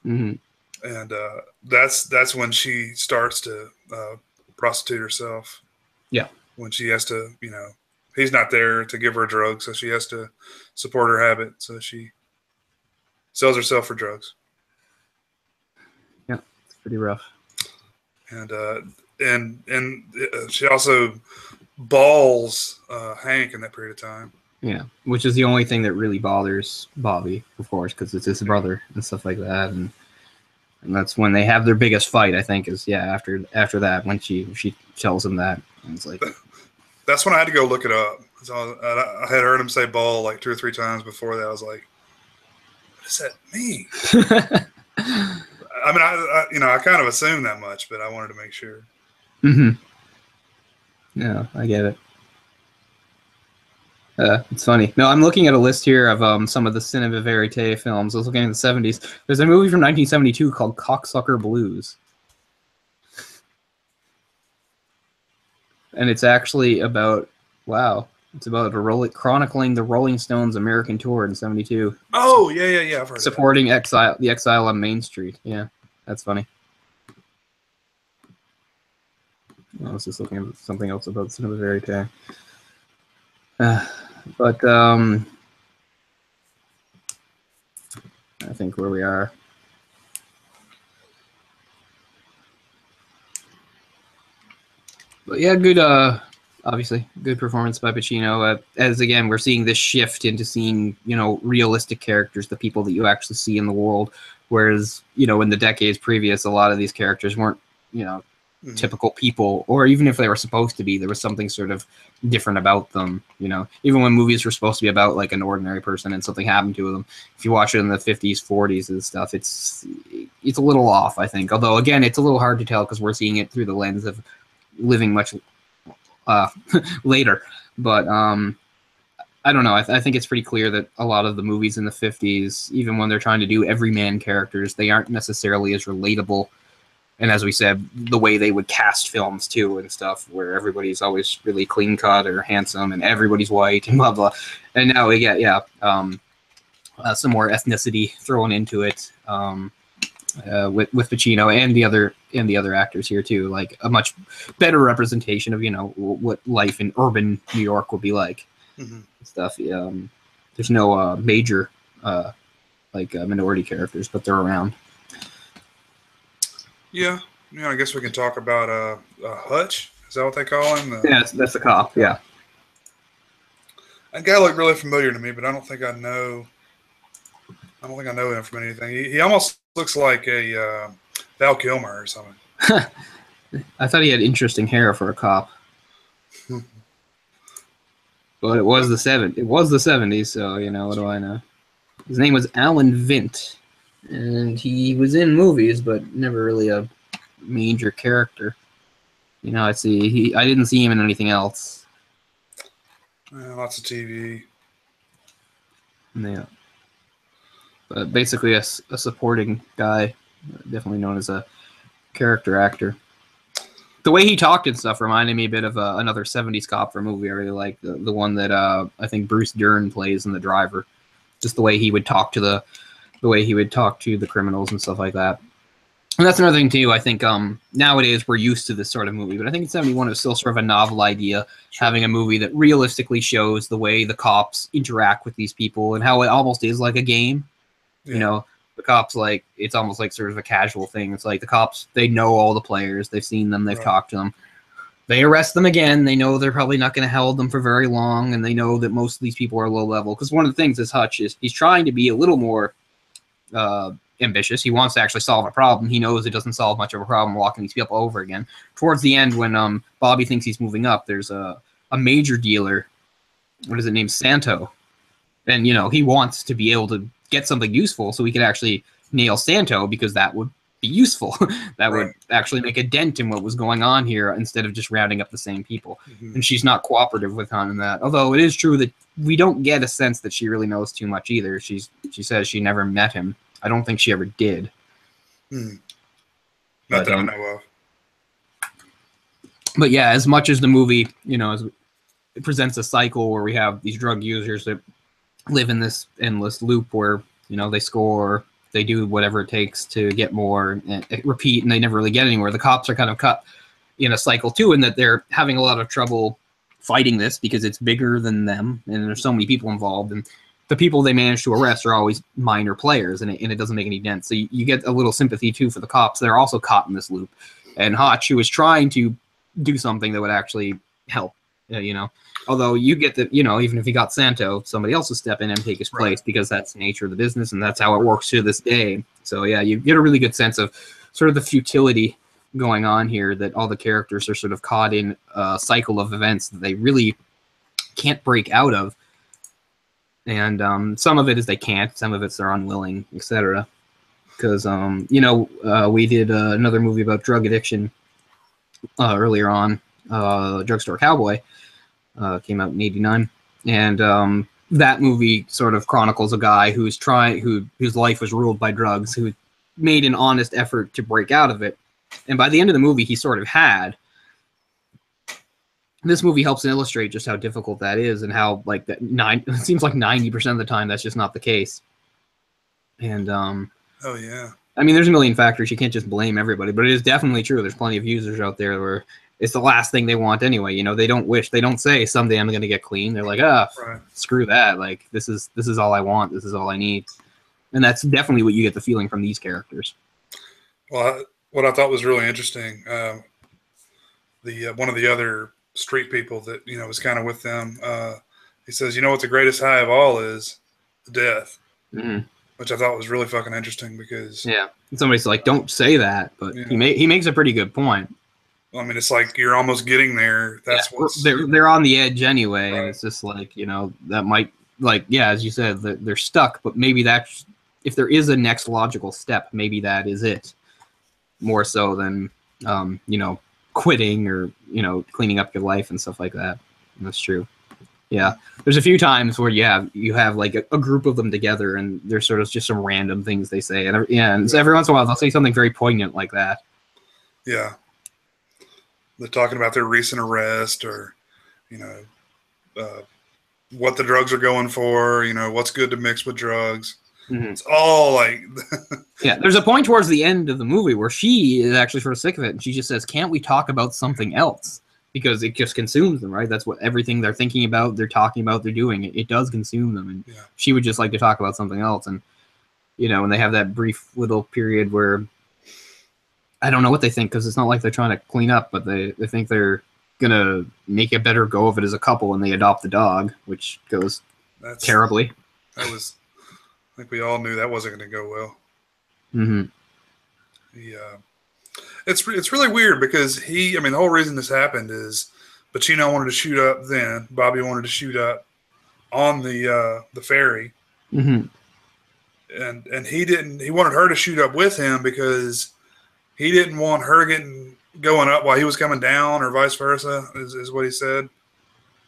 Mm-hmm. And that's when she starts to prostitute herself. Yeah. When she has to, you know, he's not there to give her drugs, so she has to support her habit. So she sells herself for drugs. Yeah, it's pretty rough. And she also balls Hank in that period of time. Yeah, which is the only thing that really bothers Bobby, of course, because it's his brother and stuff like that, and that's when they have their biggest fight. I think is after that, when she tells him that, and it's like, that's when I had to go look it up. So I had heard him say "ball" like 2 or 3 times before that. I was like, what does that mean? I mean, I kind of assumed that much, but I wanted to make sure. Mm-hmm. Yeah, I get it. It's funny. No, I'm looking at a list here of some of the cinema verite films. I was looking at the 70s. There's a movie from 1972 called Cocksucker Blues. And it's actually about, chronicling the Rolling Stones American tour in 72. Oh, yeah. I've heard supporting the exile on Main Street. Yeah, that's funny. I was just looking at something else about cinema verite. But I think where we are. But yeah, good. obviously, good performance by Pacino. As again, we're seeing this shift into seeing, realistic characters, the people that you actually see in the world. Whereas, in the decades previous, a lot of these characters weren't, typical people, or even if they were supposed to be, there was something sort of different about them. Even when movies were supposed to be about like an ordinary person and something happened to them, if you watch it in the 50s, 40s and stuff, it's a little off, I think. Although again, it's a little hard to tell because we're seeing it through the lens of living much later. But I don't know. I think it's pretty clear that a lot of the movies in the 50s, even when they're trying to do everyman characters, they aren't necessarily as relatable. And as we said, the way they would cast films too and stuff, where everybody's always really clean cut or handsome and everybody's white and blah blah. And now we get some more ethnicity thrown into it with Pacino and the other actors here too, like a much better representation of what life in urban New York would be like. Stuff. There's no major minority characters, but they're around. Yeah, I guess we can talk about Hutch. Is that what they call him? Yeah, that's the cop. Yeah, that guy looked really familiar to me, but I don't think I know him from anything. He almost looks like a Val Kilmer or something. I thought he had interesting hair for a cop. But it was the 70s, so what do I know? His name was Alan Vint. And he was in movies, but never really a major character. I didn't see him in anything else. Lots of TV. Yeah. But basically a supporting guy, definitely known as a character actor. The way he talked and stuff reminded me a bit of another 70s cop for a movie I really like, the one that I think Bruce Dern plays in The Driver. Just the way he would talk to the criminals and stuff like that. And that's another thing too. I think nowadays we're used to this sort of movie, but I think in 71 it was still sort of a novel idea, having a movie that realistically shows the way the cops interact with these people and how it almost is like a game. Yeah. The cops, like, it's almost like sort of a casual thing. It's like the cops, they know all the players, they've seen them, they've talked to them. They arrest them again. They know they're probably not going to hold them for very long, and they know that most of these people are low level. Because one of the things is Hutch is he's trying to be a little more ambitious. He wants to actually solve a problem. He knows it doesn't solve much of a problem walking these people over again. Towards the end, when Bobby thinks he's moving up, there's a major dealer. What is it named? Santo. And he wants to be able to get something useful so he could actually nail Santo, because that would be useful. That would actually make a dent in what was going on here instead of just rounding up the same people. And she's not cooperative with him in that. Although it is true that we don't get a sense that she really knows too much either. She says she never met him. I don't think she ever did. Not that I know of. But yeah, as much as the movie, it presents a cycle where we have these drug users that live in this endless loop where, they score, they do whatever it takes to get more and repeat, and they never really get anywhere. The cops are kind of cut in a cycle too, in that they're having a lot of trouble fighting this because it's bigger than them, and there's so many people involved, and the people they manage to arrest are always minor players, and it doesn't make any dent. So you get a little sympathy too for the cops. They're also caught in this loop. And Hotch, who is trying to do something that would actually help, although you get that, even if he got Santo, somebody else will step in and take his place, because that's the nature of the business, and that's how it works to this day. So yeah, you get a really good sense of sort of the futility going on here, that all the characters are sort of caught in a cycle of events that they really can't break out of. And some of it is they can't, some of it's they're unwilling, etc. Because, we did another movie about drug addiction earlier on, Drugstore Cowboy, came out in '89. And that movie sort of chronicles a guy whose life was ruled by drugs, who made an honest effort to break out of it. And by the end of the movie, he sort of had. This movie helps illustrate just how difficult that is, and how it seems like 90% of the time that's just not the case. And oh yeah, I mean, there's a million factors. You can't just blame everybody, but it is definitely true. There's plenty of users out there where it's the last thing they want anyway. They don't say someday I'm going to get clean. They're like, screw that. Like, this is all I want. This is all I need. And that's definitely what you get the feeling from these characters. Well, what I thought was really interesting, one of the other street people that was kind of with them. He says, "You know what the greatest high of all is? Death," Mm-hmm. which I thought was really fucking interesting because Yeah, and somebody's like, "Don't say that," but he makes a pretty good point. I mean, it's like you're almost getting there. That's what's they're on the edge anyway, right. And it's just like that might as you said, they're stuck, but maybe that's if there is a next logical step, maybe that is it, more so than quitting or cleaning up your life and stuff like that. And that's true. Yeah, there's a few times where you have like a group of them together, and there's sort of just some random things they say, and so every once in a while they'll say something very poignant like that. Yeah, they're talking about their recent arrest, or what the drugs are going for. What's good to mix with drugs. Mm-hmm. It's all like yeah. There's a point towards the end of the movie where she is actually sort of sick of it, and she just says, "Can't we talk about something else?" Because it just consumes them, right? That's what everything they're thinking about, they're talking about, they're doing. It does consume them, and she would just like to talk about something else. And when they have that brief little period where I don't know what they think, because it's not like they're trying to clean up, but they think they're gonna make a better go of it as a couple, and they adopt the dog, which goes terribly. I think we all knew that wasn't going to go well. Mm-hmm. Yeah. It's really weird because the whole reason this happened is Pacino wanted to shoot up then. Bobby wanted to shoot up on the ferry. Mm-hmm. And he wanted her to shoot up with him because he didn't want her going up while he was coming down, or vice versa, is what he said.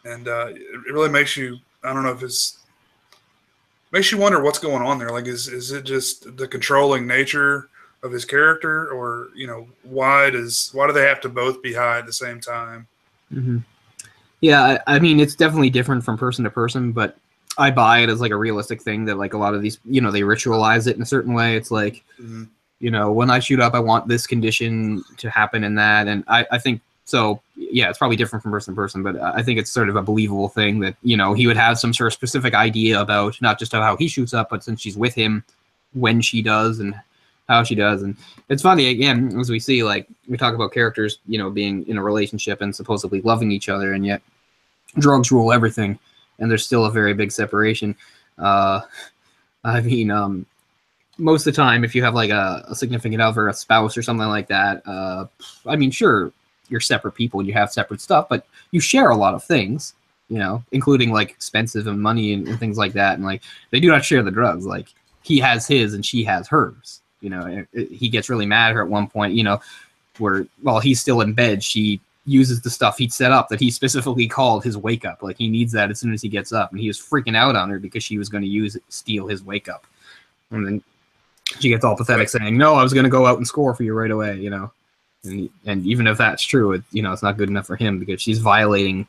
And it really makes you, I don't know if makes you wonder what's going on there. Like, is it just the controlling nature of his character, or why do they have to both be high at the same time? Mm-hmm. Yeah, I mean, it's definitely different from person to person, but I buy it as like a realistic thing that like a lot of these, they ritualize it in a certain way. It's like, when I shoot up, I want this condition to happen and that, and I think so. Yeah, it's probably different from person to person, but I think it's sort of a believable thing that he would have some sort of specific idea about not just how he shoots up, but since she's with him, when she does and how she does. And it's funny, again, as we see, like we talk about characters, being in a relationship and supposedly loving each other, and yet drugs rule everything, and there's still a very big separation. Most of the time, if you have like a significant other, a spouse or something like that, sure, you're separate people and you have separate stuff, but you share a lot of things, including like expensive and money and things like that. And like, they do not share the drugs. Like, he has his and she has hers. He gets really mad at her at one point, where while he's still in bed, she uses the stuff he'd set up that he specifically called his wake up. Like, he needs that as soon as he gets up, and he was freaking out on her because she was going to steal his wake up. And then she gets all pathetic saying, "No, I was going to go out and score for you right away," And even if that's true, it's not good enough for him because she's violating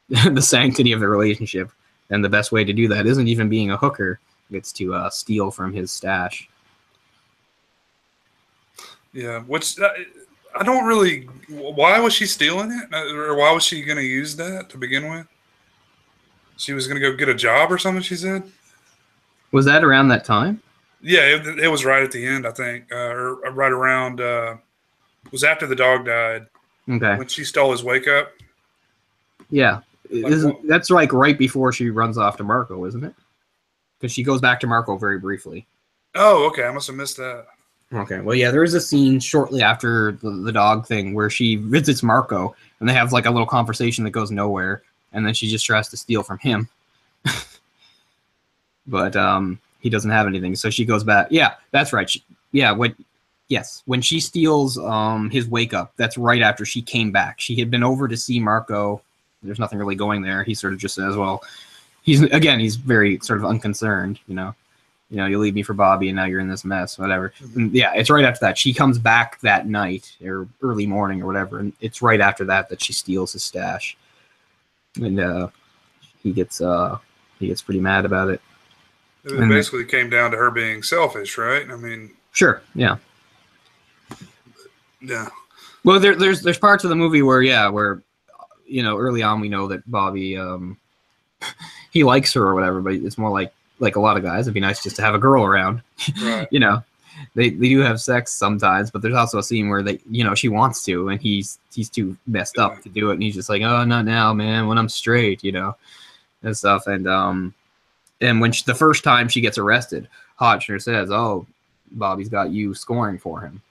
the sanctity of the relationship. And the best way to do that isn't even being a hooker. It's to steal from his stash. Yeah, which I don't really... Why was she stealing it? Or why was she going to use that to begin with? She was going to go get a job or something, she said? Was that around that time? Yeah, it was right at the end, I think. Or right around... it was after the dog died. Okay. When she stole his wake up. Yeah. That's like right before she runs off to Marco, isn't it? Because she goes back to Marco very briefly. Oh, okay. I must have missed that. Okay. Well, yeah, there is a scene shortly after the dog thing where she visits Marco and they have like a little conversation that goes nowhere, and then she just tries to steal from him. But he doesn't have anything, so she goes back. Yeah, that's right. When she steals his wake up, that's right after she came back. She had been over to see Marco. There's nothing really going there. He sort of just says, well, he's very sort of unconcerned, you leave me for Bobby and now you're in this mess, whatever. And yeah, it's right after that. She comes back that night or early morning or whatever, and it's right after that she steals his stash. And he gets pretty mad about it. It basically came down to her being selfish, right? I mean, sure, yeah. Yeah. Well, there's parts of the movie where early on we know that Bobby he likes her or whatever, but it's more like a lot of guys, it'd be nice just to have a girl around. Right. they do have sex sometimes, but there's also a scene where they, she wants to, and he's too messed up to do it, and he's just like, oh, not now, man, when I'm straight, and stuff. And when the first time she gets arrested, Hotchner says, oh, Bobby's got you scoring for him,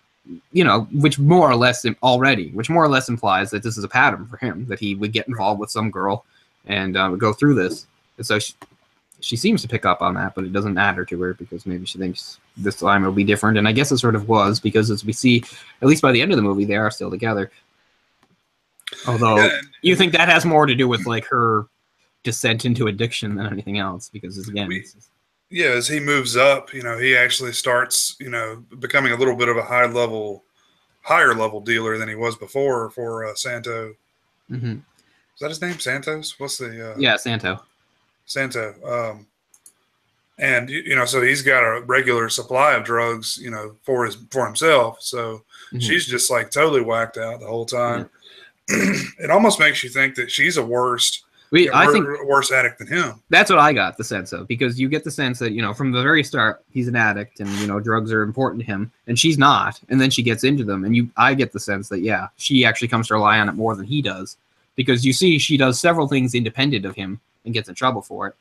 which more or less implies that this is a pattern for him, that he would get involved with some girl and go through this. And so she seems to pick up on that, but it doesn't matter to her because maybe she thinks this time it'll be different. And I guess it sort of was, because as we see, at least by the end of the movie, they are still together. Although you think that has more to do with like her descent into addiction than anything else, because again, as he moves up, he actually starts, becoming a little bit of a higher level dealer than he was before for Santo. Mm-hmm. Is that his name? Santos? What's the Santo. And so he's got a regular supply of drugs, for himself. So she's just like totally whacked out the whole time. Yeah. It almost makes you think that she's a worse addict than him. That's what I got the sense of, because you get the sense that, from the very start, he's an addict and, drugs are important to him, and she's not. And then she gets into them. And I get the sense that, she actually comes to rely on it more than he does, because you see she does several things independent of him and gets in trouble for it.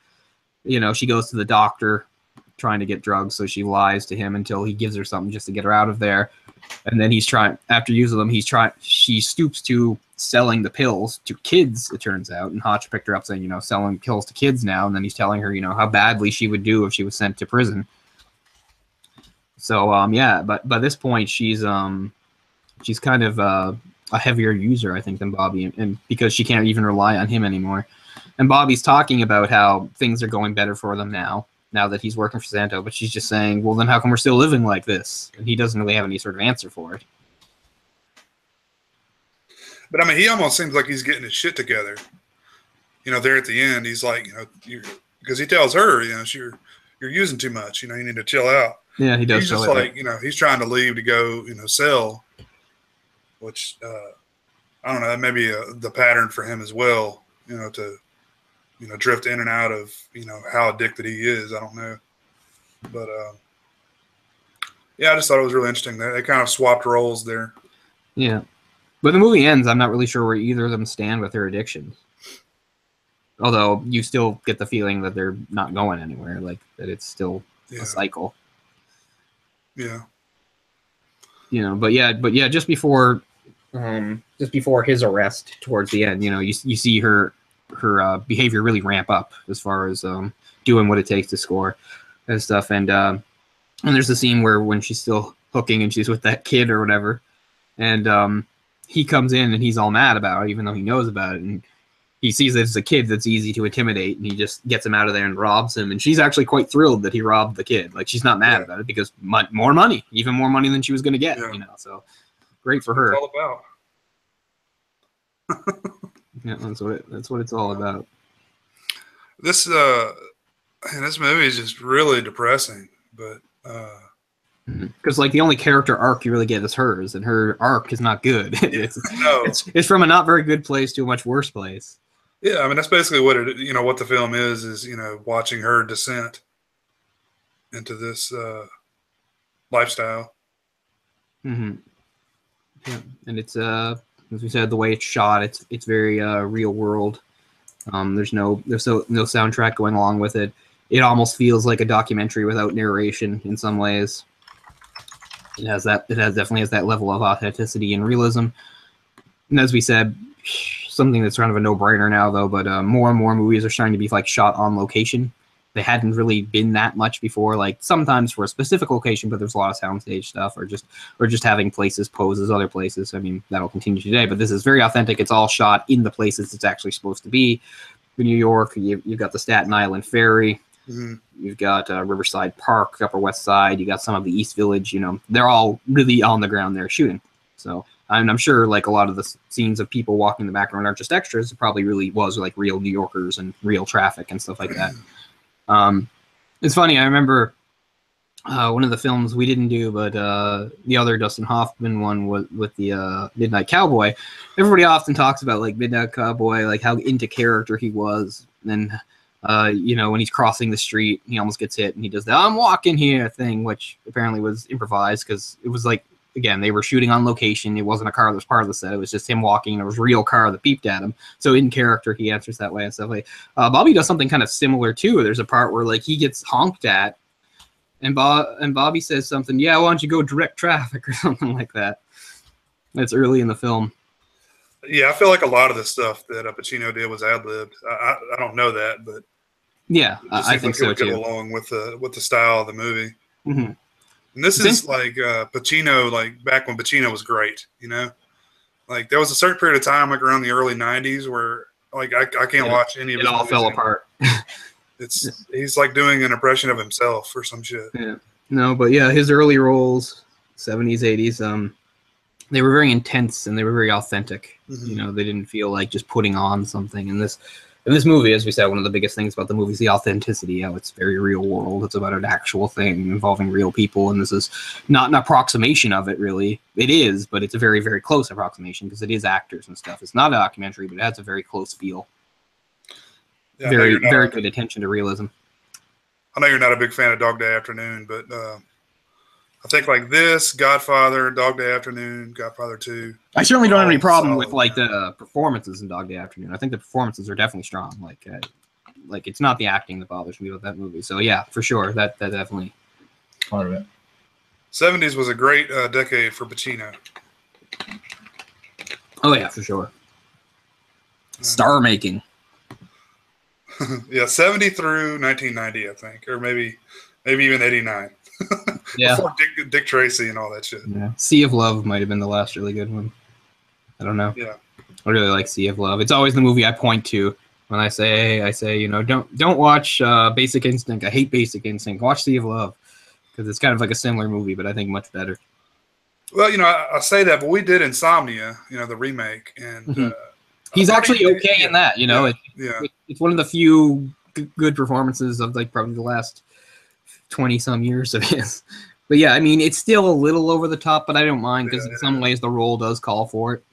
She goes to the doctor trying to get drugs, so she lies to him until he gives her something just to get her out of there. And then after using them, she stoops to selling the pills to kids, it turns out. And Hotch picked her up saying, selling pills to kids now. And then he's telling her, how badly she would do if she was sent to prison. So, but by this point, she's kind of a heavier user, I think, than Bobby, and because she can't even rely on him anymore. And Bobby's talking about how things are going better for them now that he's working for Santo, but she's just saying, well, then how come we're still living like this? And he doesn't really have any sort of answer for it. But, he almost seems like he's getting his shit together. There at the end, he's like, because he tells her, you're using too much, you need to chill out. Yeah, he does. He's just like, he's trying to leave to go, sell, which, I don't know, that may be the pattern for him as well, to, drift in and out of, how addicted he is. I don't know. But, I just thought it was really interesting. They kind of swapped roles there. Yeah. But the movie ends, I'm not really sure where either of them stand with their addictions. Although you still get the feeling that they're not going anywhere, like that it's still a cycle. Yeah. But just before his arrest towards the end, you see her behavior really ramp up as far as doing what it takes to score and stuff. And there's a scene where when she's still hooking and she's with that kid or whatever, and he comes in and he's all mad about it, even though he knows about it, and he sees that it's a kid that's easy to intimidate, and he just gets him out of there and robs him. And she's actually quite thrilled that he robbed the kid. Like, she's not mad about it, because more money, even more money than she was going to get. So great for her. It's all about. Yeah, that's what it's all about. This movie is just really depressing, but because like the only character arc you really get is hers, and her arc is not good. It's from a not very good place to a much worse place. Yeah, that's basically what what the film is watching her descent into this lifestyle. Mm-hmm. Yeah, and it's as we said, the way it's shot, it's very real world. There's no soundtrack going along with it. It almost feels like a documentary without narration in some ways. It definitely has that level of authenticity and realism. And as we said, something that's kind of a no-brainer now, though, but more and more movies are starting to be like shot on location. They hadn't really been that much before, like sometimes for a specific location, but there's a lot of soundstage stuff, or just having places pose as other places. That'll continue today, but this is very authentic. It's all shot in the places it's actually supposed to be. In New York, you've got the Staten Island Ferry. Mm-hmm. You've got Riverside Park, Upper West Side. You got some of the East Village. They're all really on the ground there shooting. So I'm sure like a lot of the scenes of people walking in the background aren't just extras. It probably really was like real New Yorkers and real traffic and stuff like that. It's funny. I remember one of the films we didn't do, but the other Dustin Hoffman one was with the Midnight Cowboy. Everybody often talks about like Midnight Cowboy, like how into character he was, and You know, when he's crossing the street, he almost gets hit, and he does the "I'm walking here" thing, which apparently was improvised because it was like, again, they were shooting on location. It wasn't a car that was part of the set. It was just him walking, and it was a real car that beeped at him. So in character, he answers that way and stuff like. Bobby does something kind of similar too. There's a part where like he gets honked at, and Bobby says something, "Yeah, why don't you go direct traffic," or something like that. That's early in the film. Yeah, I feel like a lot of the stuff that Pacino did was ad-libbed. I don't know that, but yeah, I think like so it would too. go along with the style of the movie. Mm-hmm. And this is like Pacino, like back when Pacino was great. You know, like there was a certain period of time, like around the early '90s, where like I can't watch any of it his all movies fell anymore. apart. He's like doing an impression of himself or some shit. Yeah, no, but yeah, his early roles, 70s, 80s, they were very intense and they were very authentic. Mm-hmm. You know, they didn't feel like just putting on something. In this movie, as we said, one of the biggest things about the movie is the authenticity. How it's very real world. It's about an actual thing involving real people, and this is not an approximation of it. Really, it is, but it's a very, very close approximation because it is actors and stuff. It's not a documentary, but it has a very close feel. Yeah, very, very good attention to realism. I know you're not a big fan of Dog Day Afternoon, but I think like this, Godfather, Dog Day Afternoon, Godfather 2. I certainly don't have any problem with like the performances in Dog Day Afternoon. I think the performances are definitely strong. Like it's not the acting that bothers me with that movie. So yeah, for sure, that definitely part of it. 70s was a great decade for Pacino. Oh yeah, for sure. Star making. Yeah, 70 through 1990, I think, or maybe even 89. Yeah, before Dick Tracy and all that shit. Yeah, Sea of Love might have been the last really good one. I don't know. Yeah, I really like Sea of Love. It's always the movie I point to when I say you know, don't watch Basic Instinct. I hate Basic Instinct. Watch Sea of Love because it's kind of like a similar movie, but I think much better. Well, you know, I say that, but we did Insomnia, you know, the remake, and he's actually okay in that. You know, it's one of the few good performances of like probably the last 20-some years of his. But yeah, I mean, it's still a little over the top, but I don't mind because in some ways the role does call for it.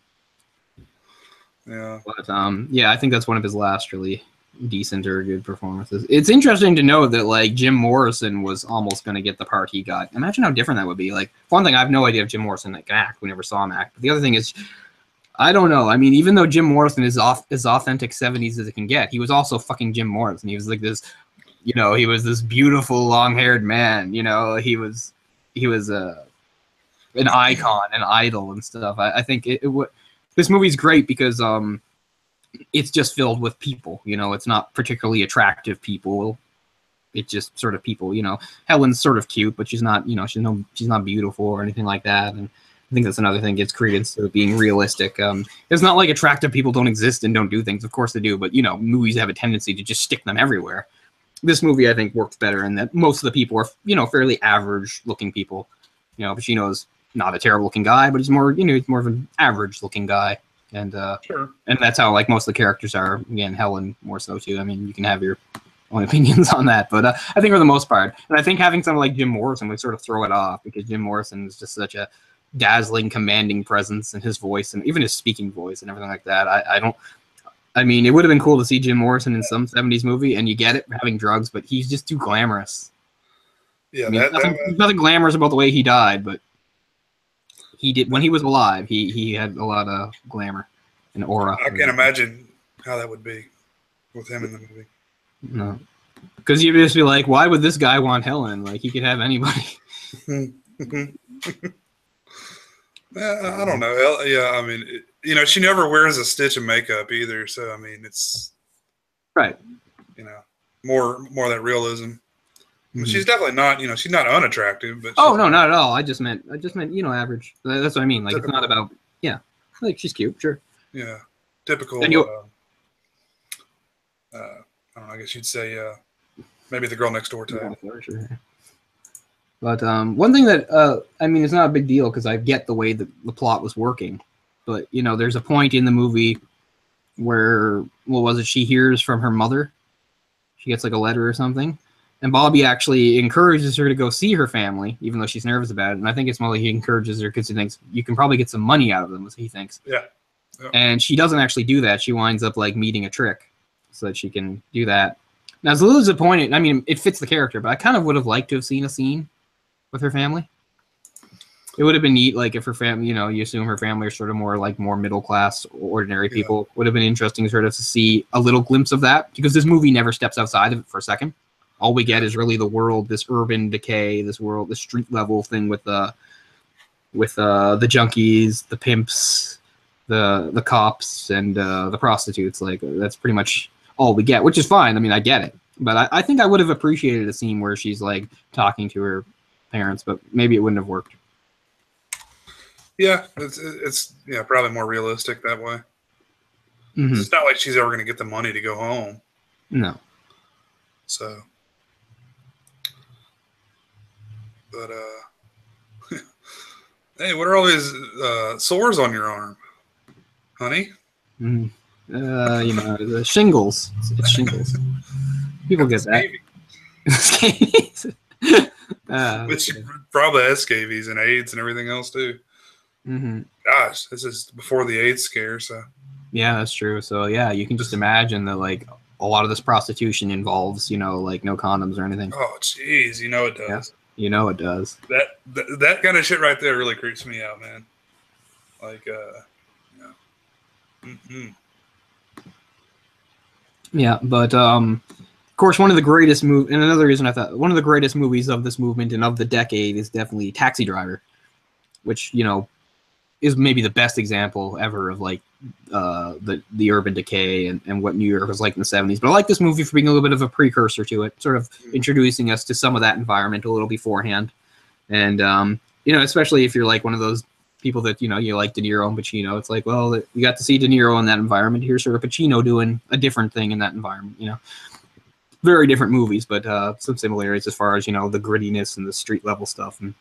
Yeah. But yeah, I think that's one of his last really decent or good performances. It's interesting to know that like Jim Morrison was almost going to get the part he got. Imagine how different that would be. Like, one thing, I have no idea if Jim Morrison can act. We never saw him act. But the other thing is, I don't know. I mean, even though Jim Morrison is as authentic 70s as it can get, he was also fucking Jim Morrison. He was like this, you know, he was this beautiful long-haired man. You know, he was an icon, an idol, and stuff. I think this movie's great because it's just filled with people. You know, it's not particularly attractive people. It's just sort of people. You know, Helen's sort of cute, but she's not. You know, she's not beautiful or anything like that. And I think that's another thing gives credence to it being realistic. It's not like attractive people don't exist and don't do things. Of course they do, but you know, movies have a tendency to just stick them everywhere. This movie, I think, works better in that most of the people are, you know, fairly average-looking people. You know, Pacino's not a terrible-looking guy, but he's more, you know, he's more of an average-looking guy, and sure. And that's how like most of the characters are. Again, Helen more so too. I mean, you can have your own opinions on that, but I think for the most part, and I think having someone like Jim Morrison would sort of throw it off because Jim Morrison is just such a dazzling, commanding presence in his voice and even his speaking voice and everything like that. I mean, it would have been cool to see Jim Morrison in some 70s movie, and you get it, having drugs, but he's just too glamorous. Yeah, I mean, nothing glamorous about the way he died, but he did when he was alive. He had a lot of glamour and aura. I can't imagine how that would be with him in the movie. No, because you'd just be like, why would this guy want Helen? Like, he could have anybody. I don't know. Yeah, I mean, you know, she never wears a stitch of makeup either. So I mean, it's right. You know, more of that realism. Mm-hmm. She's definitely not. You know, she's not unattractive. But no, not at all. I just meant you know, average. That's what I mean. Like, typical. It's not about like she's cute, sure. Yeah, typical. And I don't know. I guess you'd say maybe the girl next door type. Yeah, sure. But one thing that I mean, it's not a big deal because I get the way that the plot was working. But you know, there's a point in the movie where she hears from her mother. She gets like a letter or something, and Bobby actually encourages her to go see her family, even though she's nervous about it. And I think it's more like he encourages her because he thinks you can probably get some money out of them, as he thinks. Yeah. And she doesn't actually do that. She winds up like meeting a trick so that she can do that. Now, I was a little disappointed. I mean, it fits the character, but I kind of would have liked to have seen a scene with her family. It would have been neat, like if her family, you know, you assume her family are sort of more middle class, ordinary people. Would have been interesting sort of to see a little glimpse of that, because this movie never steps outside of it for a second. All we get is really the world, this urban decay, this street level thing with the junkies, the pimps, the cops, and the prostitutes. Like that's pretty much all we get, which is fine. I mean, I get it, but I think I would have appreciated a scene where she's like talking to her parents, but maybe it wouldn't have worked. Yeah, it's probably more realistic that way. Mm-hmm. It's not like she's ever going to get the money to go home. No. So, but hey, what are all these sores on your arm, honey? You know, the shingles. It's shingles. People get that. Scabies. But she probably has scabies and AIDS and everything else too. Mm-hmm. Gosh, this is before the AIDS scare, so. Yeah, that's true. So yeah, you can just imagine that like a lot of this prostitution involves, you know, like no condoms or anything. Oh, jeez, you know it does. Yeah, you know it does. That kind of shit right there really creeps me out, man. Like, Mm-hmm. Yeah, but of course, one of the greatest and another reason I thought one of the greatest movies of this movement and of the decade is definitely Taxi Driver, which, you know, is maybe the best example ever of like the urban decay and what New York was like in the 70s. But I like this movie for being a little bit of a precursor to it, sort of introducing us to some of that environment a little beforehand. And you know, especially if you're like one of those people that, you know, you like De Niro and Pacino, it's like, well, you got to see De Niro in that environment. Here's sort of Pacino doing a different thing in that environment, you know. Very different movies, but some similarities as far as, you know, the grittiness and the street level stuff, and,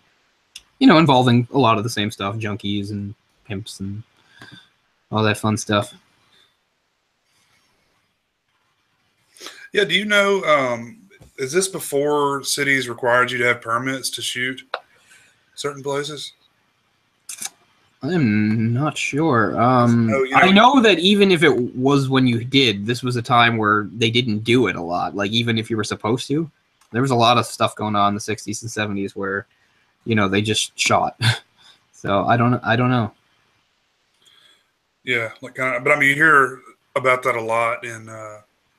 you know, involving a lot of the same stuff, junkies and pimps and all that fun stuff. Yeah, do you know, is this before cities required you to have permits to shoot certain places? I'm not sure. I know that even if it was when you did, this was a time where they didn't do it a lot. Like, even if you were supposed to, there was a lot of stuff going on in the 60s and 70s where, you know, they just shot. So I don't know. Yeah, like, but I mean, you hear about that a lot in,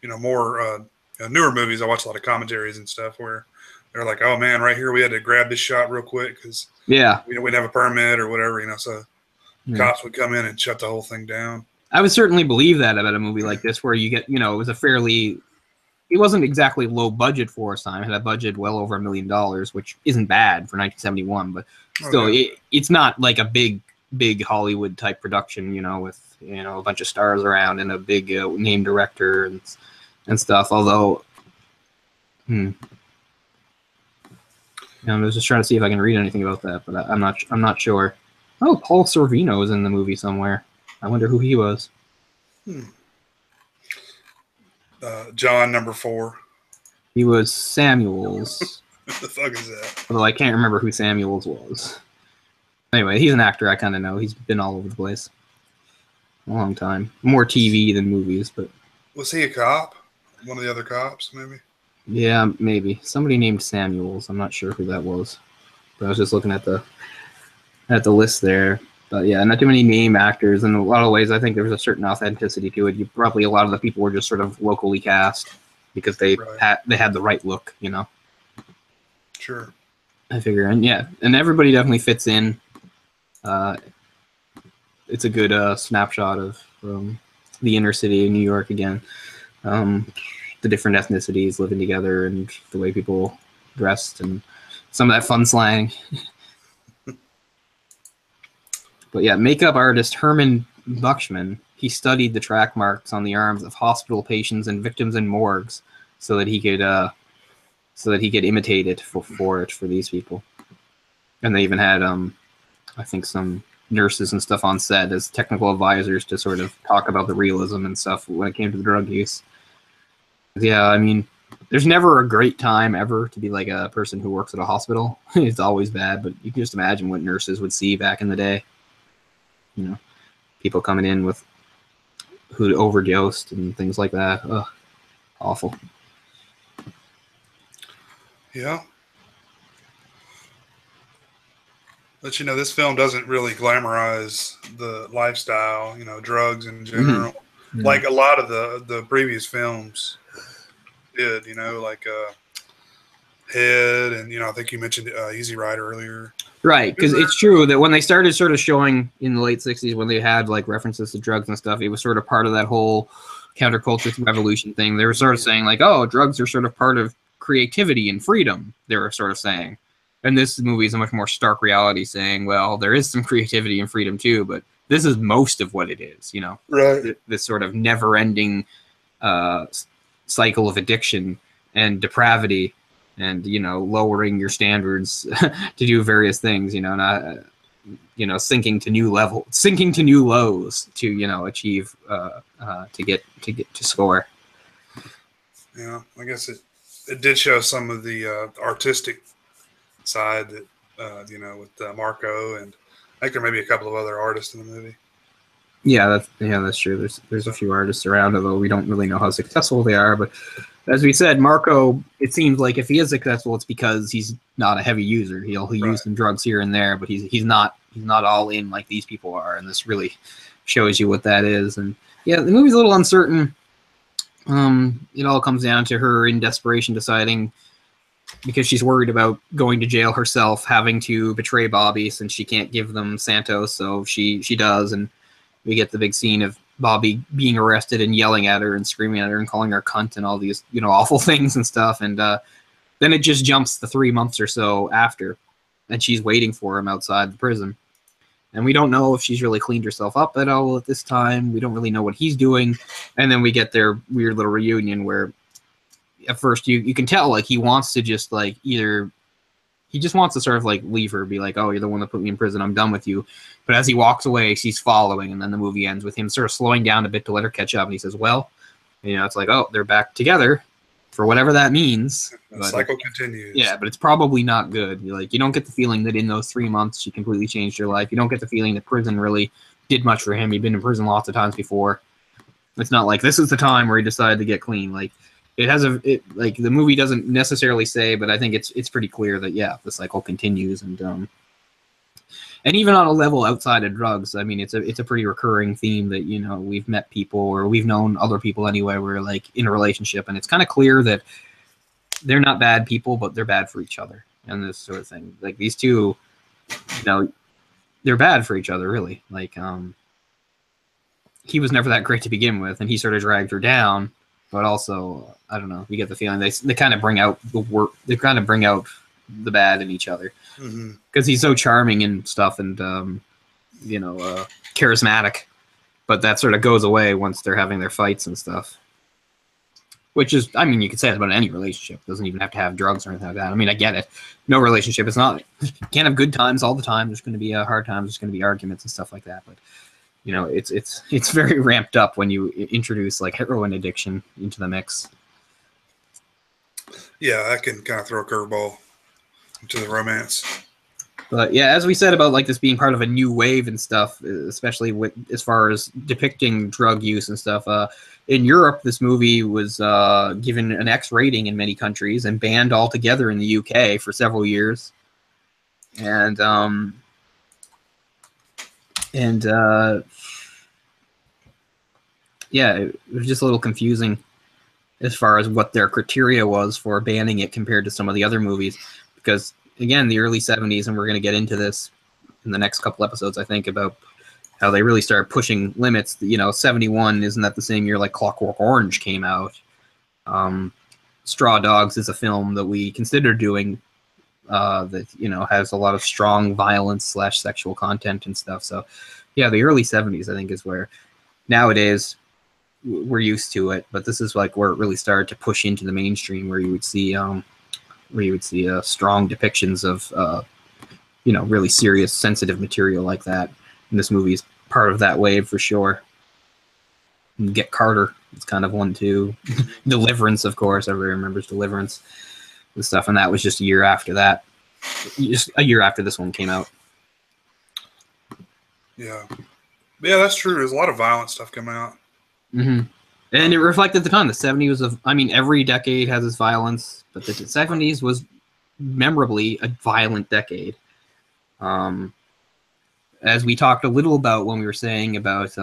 you know, more newer movies. I watch a lot of commentaries and stuff where they're like, "Oh man, right here we had to grab this shot real quick because we didn't have a permit or whatever," you know. So cops would come in and shut the whole thing down. I would certainly believe that about a movie like this, where you get, you know, it wasn't exactly low budget for its time. It had a budget well over $1 million, which isn't bad for 1971, but still, it's not like a big Hollywood type production, you know, with, you know, a bunch of stars around and a big name director and stuff. Although, I was just trying to see if I can read anything about that, but I'm not sure. Oh, Paul Sorvino is in the movie somewhere. I wonder who he was. John number 4. He was Samuels. What the fuck is that? Although I can't remember who Samuels was. Anyway, he's an actor I kind of know. He's been all over the place a long time. More TV than movies, but... Was he a cop? One of the other cops, maybe? Yeah, maybe. Somebody named Samuels. I'm not sure who that was. But I was just looking at the list there. But yeah, not too many name actors. In a lot of ways, I think there was a certain authenticity to it. Probably a lot of the people were just sort of locally cast because they had the right look, you know. Sure. I figure, and everybody definitely fits in. It's a good snapshot of the inner city of New York again. The different ethnicities living together and the way people dressed and some of that fun slang. But yeah, makeup artist Herman Buchman, he studied the track marks on the arms of hospital patients and victims in morgues so that he could imitate it for these people. And they even had I think some nurses and stuff on set as technical advisors to sort of talk about the realism and stuff when it came to the drug use. Yeah, I mean, there's never a great time ever to be like a person who works at a hospital. It's always bad, but you can just imagine what nurses would see back in the day. You know, people coming in who'd overdosed and things like that. Ugh, awful. Yeah. But this film doesn't really glamorize the lifestyle, drugs in Hmm. general, like a lot of the previous films did. Like Head, and I think you mentioned Easy Rider earlier. Right, because it's true that when they started sort of showing in the late 60s, when they had like references to drugs and stuff, it was sort of part of that whole counterculture revolution thing. They were sort of saying like, oh, drugs are sort of part of creativity and freedom, they were sort of saying. And this movie is a much more stark reality saying, well, there is some creativity and freedom too, but this is most of what it is, Right. This sort of never-ending cycle of addiction and depravity, and lowering your standards to do various things, not sinking to new lows to achieve to get to score. Yeah, I guess it did show some of the artistic side that with Marco, and I think there may be a couple of other artists in the movie. Yeah, that's true. There's a few artists around, although we don't really know how successful they are. But as we said, Marco, it seems like if he is successful, it's because he's not a heavy user. He'll use some drugs here and there, but he's not all in like these people are, and this really shows you what that is. And yeah, the movie's a little uncertain. It all comes down to her in desperation deciding, because she's worried about going to jail herself, having to betray Bobby since she can't give them Santos, so she does, and we get the big scene of Bobby being arrested and yelling at her and screaming at her and calling her a cunt and all these, awful things and stuff. And then it just jumps the 3 months or so after, and she's waiting for him outside the prison. And we don't know if she's really cleaned herself up at all at this time. We don't really know what he's doing. And then we get their weird little reunion where at first you can tell like he wants to just like either he just wants to sort of like leave her, be like, oh, you're the one that put me in prison, I'm done with you. But as he walks away, she's following, and then the movie ends with him sort of slowing down a bit to let her catch up. And he says, well, it's like, oh, they're back together for whatever that means. The cycle continues. Yeah, but it's probably not good. You don't get the feeling that in those 3 months she completely changed her life. You don't get the feeling that prison really did much for him. He'd been in prison lots of times before. It's not like this is the time where he decided to get clean. Like like the movie doesn't necessarily say, but I think it's pretty clear that the cycle continues, and even on a level outside of drugs, I mean, it's a pretty recurring theme that we've met people or we've known other people anyway, where like in a relationship, and it's kind of clear that they're not bad people, but they're bad for each other, and this sort of thing. Like these two, they're bad for each other, really. Like he was never that great to begin with, and he sort of dragged her down. But also, I don't know. You get the feeling they kind of bring out the work. They kind of bring out the bad in each other because he's so charming and stuff, and charismatic. But that sort of goes away once they're having their fights and stuff. Which is, I mean, you could say that about any relationship. It doesn't even have to have drugs or anything like that. I mean, I get it. No relationship is not. You can't have good times all the time. There's going to be hard times. There's going to be arguments and stuff like that. But it's very ramped up when you introduce like heroin addiction into the mix. Yeah, that can kind of throw a curveball into the romance. But yeah, as we said about like this being part of a new wave and stuff, especially with as far as depicting drug use and stuff. In Europe, this movie was given an X rating in many countries and banned altogether in the UK for several years. And yeah, it was just a little confusing as far as what their criteria was for banning it compared to some of the other movies. Because, again, the early 70s, and we're going to get into this in the next couple episodes, I think, about how they really started pushing limits. 71, isn't that the same year like Clockwork Orange came out? Straw Dogs is a film that we considered doing that, has a lot of strong violence / sexual content and stuff. So, yeah, the early 70s, I think, is where nowadays we're used to it, but this is like where it really started to push into the mainstream, where you would see strong depictions of really serious, sensitive material like that. And this movie is part of that wave for sure. And Get Carter, it's kind of one too. Deliverance, of course, everybody remembers Deliverance and stuff, and that was just a year after that. Just a year after this one came out. Yeah, that's true. There's a lot of violent stuff coming out. Mm-hmm. And it reflected the time. The 70s was every decade has its violence, but the 70s was memorably a violent decade. As we talked a little about when we were saying about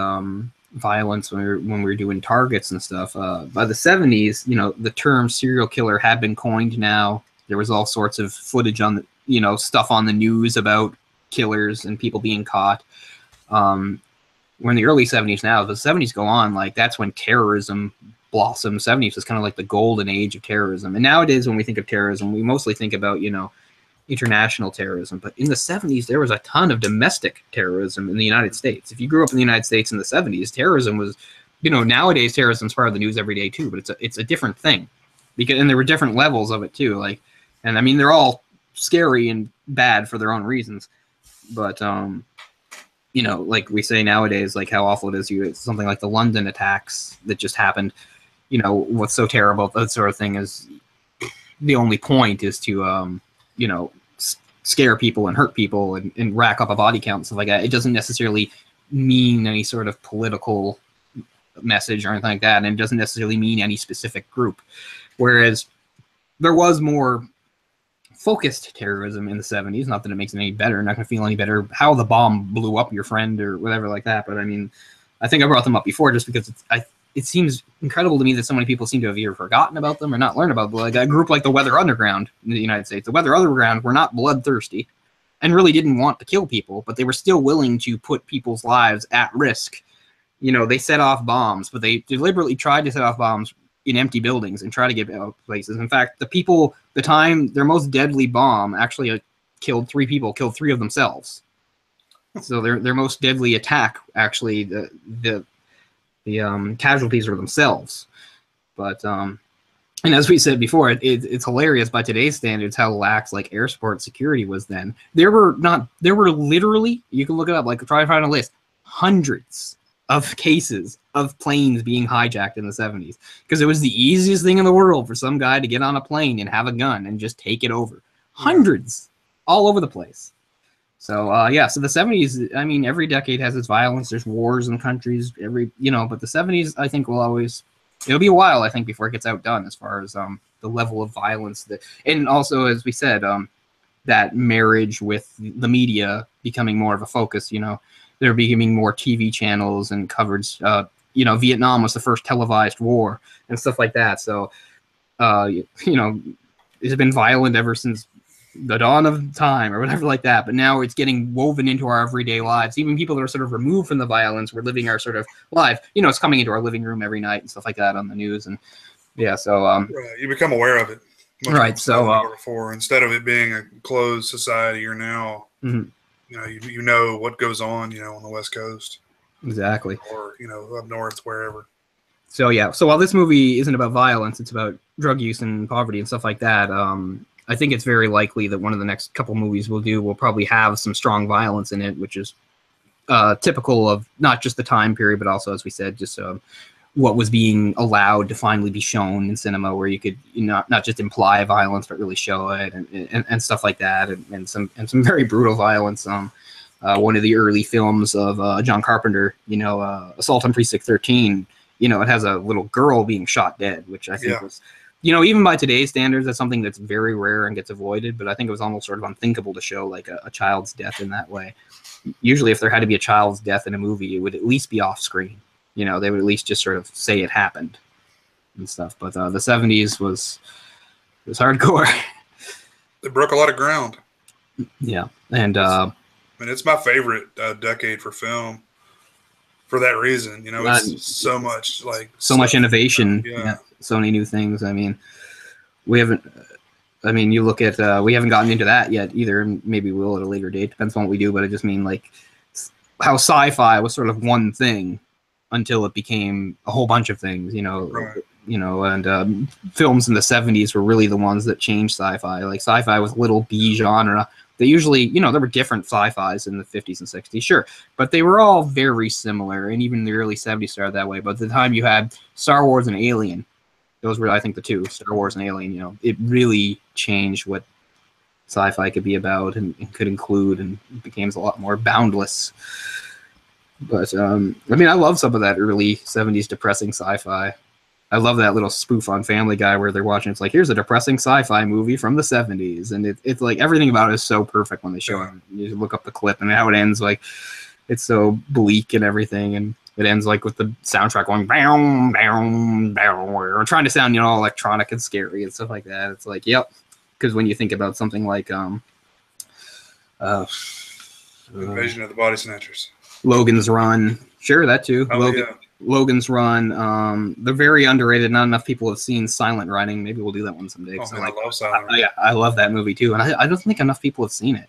violence when we were doing targets and stuff, by the 70s, the term serial killer had been coined now. There was all sorts of footage on the, stuff on the news about killers and people being caught. We're in the early 70s now. The 70s go on, like that's when terrorism blossomed. 70s is kind of like the golden age of terrorism. And nowadays when we think of terrorism, we mostly think about, international terrorism. But in the 70s, there was a ton of domestic terrorism in the United States. If you grew up in the United States in the 70s, terrorism was, nowadays terrorism is part of the news every day too, but it's a different thing. And there were different levels of it too. Like, and I mean, they're all scary and bad for their own reasons. But, like we say nowadays, like how awful it is, something like the London attacks that just happened. What's so terrible about that sort of thing is the only point is to, scare people and hurt people and rack up a body count and stuff like that. It doesn't necessarily mean any sort of political message or anything like that, and it doesn't necessarily mean any specific group. Whereas there was more focused terrorism in the 70s. Not that it makes it any better. Not going to feel any better how the bomb blew up your friend or whatever like that. But I mean, I think I brought them up before just because it seems incredible to me that so many people seem to have either forgotten about them or not learned about them. Like a group like the Weather Underground in the United States. The Weather Underground were not bloodthirsty and really didn't want to kill people, but they were still willing to put people's lives at risk. They set off bombs, but they deliberately tried to set off bombs in empty buildings and try to get out places. In fact, their most deadly bomb actually killed 3 people, killed 3 of themselves. So their most deadly attack, actually, the casualties were themselves. But and as we said before, it's hilarious by today's standards how lax like airport security was then. There were literally, you can look it up, like try to find a list, hundreds of cases of planes being hijacked in the 70s because it was the easiest thing in the world for some guy to get on a plane and have a gun and just take it over. Hundreds all over the place. So so the 70s, I mean, every decade has its violence. There's wars in countries, but the 70s, I think, it'll be a while, I think, before it gets outdone as far as the level of violence and also, as we said, that marriage with the media becoming more of a focus. There becoming more TV channels and coverage. Vietnam was the first televised war and stuff like that. So, it's been violent ever since the dawn of time or whatever like that. But now it's getting woven into our everyday lives. Even people that are sort of removed from the violence, we're living our sort of life. It's coming into our living room every night and stuff like that on the news. And so you become aware of it. Right. So before, instead of it being a closed society, you're now. Mm-hmm. You know what goes on, on the West Coast. Exactly. Or, up north, wherever. So, So while this movie isn't about violence, it's about drug use and poverty and stuff like that. I think it's very likely that one of the next couple movies we'll do will probably have some strong violence in it, which is typical of not just the time period, but also, as we said, just what was being allowed to finally be shown in cinema, where you could not just imply violence but really show it and stuff like that, and some very brutal violence. One of the early films of John Carpenter, Assault on Precinct 13, it has a little girl being shot dead, which I think was, even by today's standards, that's something that's very rare and gets avoided. But I think it was almost sort of unthinkable to show like a child's death in that way. Usually, if there had to be a child's death in a movie, it would at least be off screen. They would at least just sort of say it happened and stuff. But the 70s was hardcore. They broke a lot of ground. Yeah. And it's my favorite decade for film for that reason. It's so much much innovation. So many new things. I mean, you look at, we haven't gotten into that yet either. Maybe we'll at a later date. Depends on what we do. But I just mean like how sci-fi was sort of one thing until it became a whole bunch of things, Right. And films in the 70s were really the ones that changed sci-fi. Like sci-fi was a little B genre. They usually, there were different sci-fis in the 50s and 60s, sure, but they were all very similar. And even the early 70s started that way. But at the time you had Star Wars and Alien, those were, I think, the two, Star Wars and Alien, it really changed what sci-fi could be about and could include, and it became a lot more boundless. But, I love some of that early 70s depressing sci-fi. I love that little spoof on Family Guy where they're watching. It's like, here's a depressing sci-fi movie from the 70s. And it's like everything about it is so perfect when they show it. You look up the clip and how it ends, like it's so bleak and everything. And it ends like with the soundtrack going bam, bam, bam, or trying to sound, electronic and scary and stuff like that. It's like, yep. Because when you think about something like Invasion of the Body Snatchers, Logan's Run, sure, that too. Oh, yeah. Logan's Run. They're very underrated. Not enough people have seen Silent Running. Maybe we'll do that one someday. Oh, man, I love Silent Running. Yeah, I love that movie too, and I don't think enough people have seen it.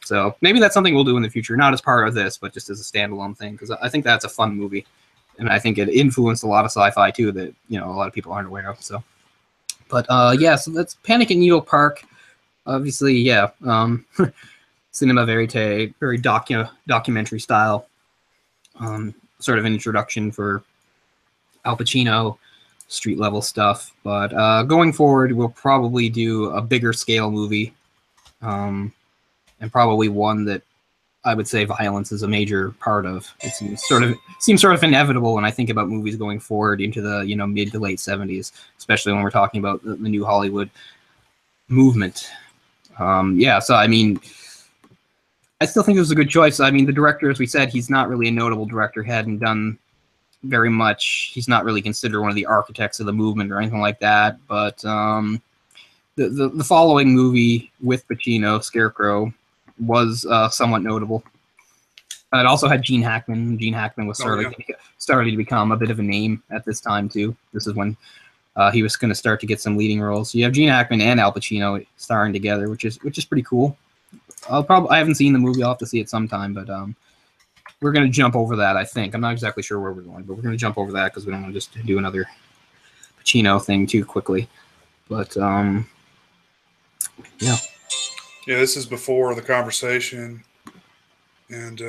So maybe that's something we'll do in the future, not as part of this, but just as a standalone thing, because I think that's a fun movie, and I think it influenced a lot of sci-fi too that a lot of people aren't aware of. So, but yeah, so that's Panic at Needle Park. Obviously, yeah, cinema verite, very documentary style. Sort of an introduction for Al Pacino, street level stuff. But going forward, we'll probably do a bigger scale movie, and probably one that I would say violence is a major part of. It seems sort of inevitable when I think about movies going forward into the mid to late 70s, especially when we're talking about the new Hollywood movement. Yeah, so I mean, I still think it was a good choice. I mean, the director, as we said, he's not really a notable director. Hadn't done very much. He's not really considered one of the architects of the movement or anything like that. But the following movie with Pacino, Scarecrow, was somewhat notable. It also had Gene Hackman. Gene Hackman was starting to become a bit of a name at this time too. This is when he was going to start to get some leading roles. So you have Gene Hackman and Al Pacino starring together, which is pretty cool. I haven't seen the movie. I'll have to see it sometime, but we're going to jump over that, I think. I'm not exactly sure where we're going, but we're going to jump over that because we don't want to just do another Pacino thing too quickly. But, yeah. Yeah, this is before the conversation, and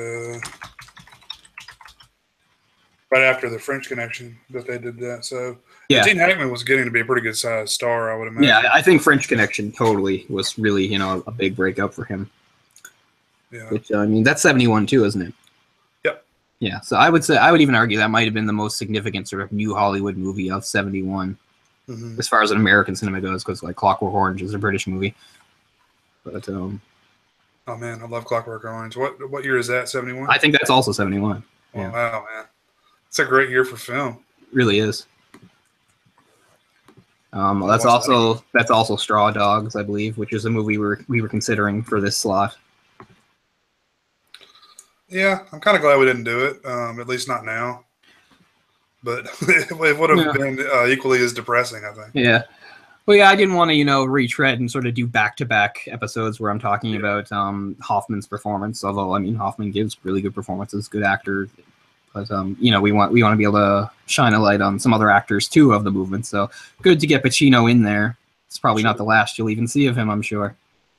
right after the French Connection that they did that. So yeah, Gene Hackman was getting to be a pretty good sized star, I would imagine. Yeah, I think French Connection totally was really, a big breakup for him. Yeah. Which, I mean, that's 71 too, isn't it? Yep. Yeah, so I would even argue that might have been the most significant sort of new Hollywood movie of 71, as far as an American cinema goes, because like Clockwork Orange is a British movie. But oh man, I love Clockwork Orange. What year is that? 71? I think that's also 71. Oh, yeah. Wow, man, it's a great year for film. It really is. That's also Straw Dogs, I believe, which is a movie we were considering for this slot. Yeah, I'm kind of glad we didn't do it, at least not now. But it would have been equally as depressing, I think. Yeah. Well, yeah, I didn't want to, retread and sort of do back-to-back episodes where I'm talking about Hoffman's performance. Although, I mean, Hoffman gives really good performances, good actor. But we want to be able to shine a light on some other actors too of the movement. So good to get Pacino in there. It's probably not the last you'll even see of him, I'm sure.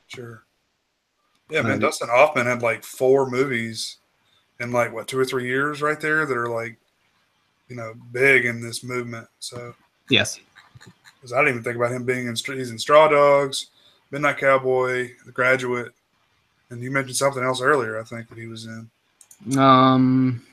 Sure. Yeah, man, Dustin Hoffman had like 4 movies in like 2 or 3 years right there that are like, big in this movement. So yes. Because I didn't even think about him being he's in Straw Dogs, Midnight Cowboy, The Graduate, and you mentioned something else earlier, I think, that he was in. I'm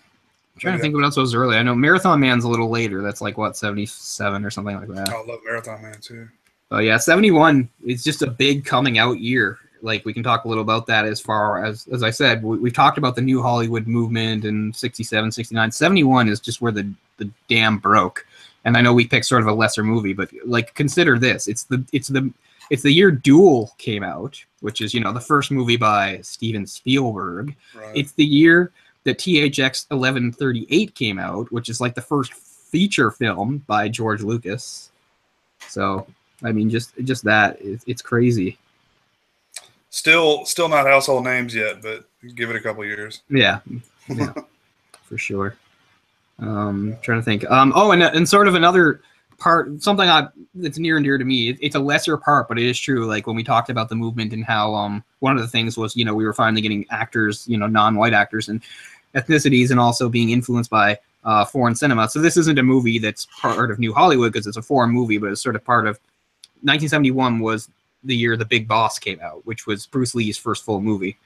trying to think what else was early. I know Marathon Man's a little later. That's like, 77 or something like that. I love Marathon Man, too. Oh, yeah, 71 is just a big coming out year. Like, we can talk a little about that as far as I said, we've talked about the new Hollywood movement in 67, 69. 71 is just where the dam broke. And I know we picked sort of a lesser movie, but like consider this: it's the year Duel came out, which is the first movie by Steven Spielberg. Right. It's the year that THX 1138 came out, which is like the first feature film by George Lucas. So I mean, just that it's crazy. Still not household names yet, but give it a couple years. Yeah, for sure. Trying to think. And sort of another part, something that's near and dear to me. It's a lesser part, but it is true. Like when we talked about the movement and how one of the things was we were finally getting actors, non-white actors and ethnicities, and also being influenced by foreign cinema. So this isn't a movie that's part of New Hollywood because it's a foreign movie, but it's sort of part of 1971 was the year The Big Boss came out, which was Bruce Lee's first full movie.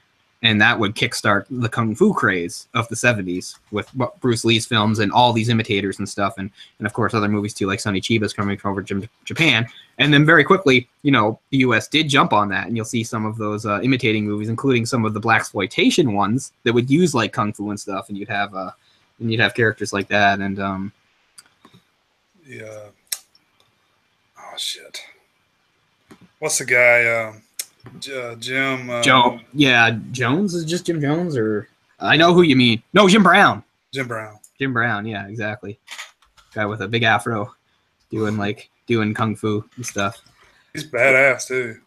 and that would kickstart the kung fu craze of the 70s with Bruce Lee's films and all these imitators and stuff, and of course other movies too, like Sonny Chiba's coming over to Japan. And then very quickly, you know, the U.S. did jump on that, and you'll see some of those imitating movies, including some of the blaxploitation ones that would use like kung fu and stuff, and you'd have characters like that, and yeah. Oh shit. What's the guy? Jim. Jones is just Jim Jones, or I know who you mean. No, Jim Brown. Jim Brown. Jim Brown. Yeah, exactly. Guy with a big afro, doing kung fu and stuff. He's badass too.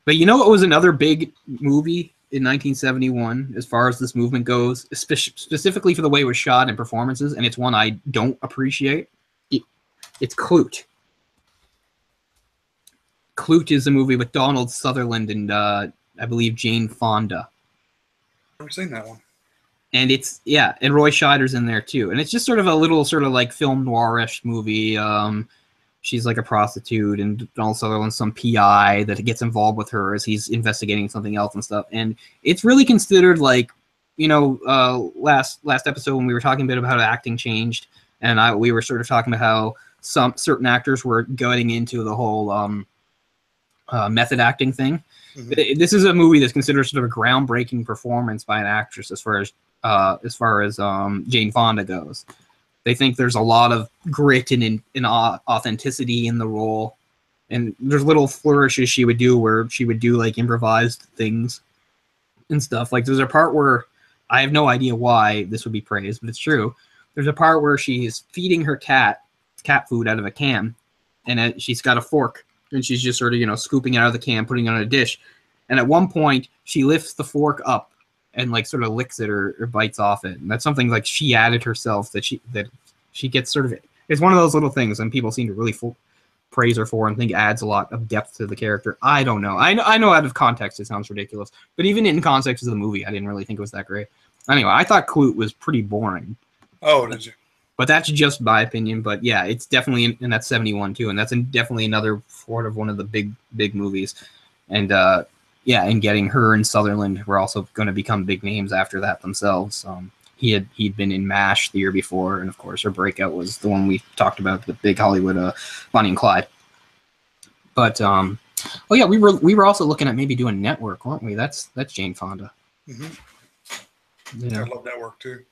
But you know what was another big movie in 1971 as far as this movement goes, specifically for the way it was shot and performances, and it's one I don't appreciate. It's Klute. Klute is a movie with Donald Sutherland and I believe Jane Fonda. Never seen that one. And it's and Roy Scheider's in there too. And it's just sort of a little sort of like film noirish movie. She's like a prostitute, and Donald Sutherland's some PI that gets involved with her as he's investigating something else and stuff. And it's really considered like, you know, last episode when we were talking a bit about how acting changed, and we were sort of talking about how some certain actors were going into the whole method acting thing. Mm-hmm. This is a movie that's considered sort of a groundbreaking performance by an actress as far as Jane Fonda goes. They think there's a lot of grit and authenticity in the role, and there's little flourishes she would do where she would do like improvised things and stuff. Like there's a part where I have no idea why this would be praised, but it's true. There's a part where she's feeding her cat food out of a can, and she's got a fork, and she's just sort of, you know, scooping it out of the can, putting it on a dish. And at one point, she lifts the fork up and like sort of licks it or bites off it. And that's something like she added herself that she gets sort of. It's one of those little things, and people seem to really praise her for and think adds a lot of depth to the character. I don't know. I know out of context it sounds ridiculous, but even in context of the movie, I didn't really think it was that great. Anyway, I thought Klute was pretty boring. Oh, did you? But that's just my opinion. But yeah, it's definitely and that's 71 too, and that's definitely another sort of one of the big movies. And and getting her and Sutherland were also going to become big names after that themselves. He'd been in MASH the year before, and of course her breakout was the one we talked about, the big Hollywood Bonnie and Clyde. But we were also looking at maybe doing Network, weren't we? That's Jane Fonda. Mm-hmm. Yeah. I love Network too.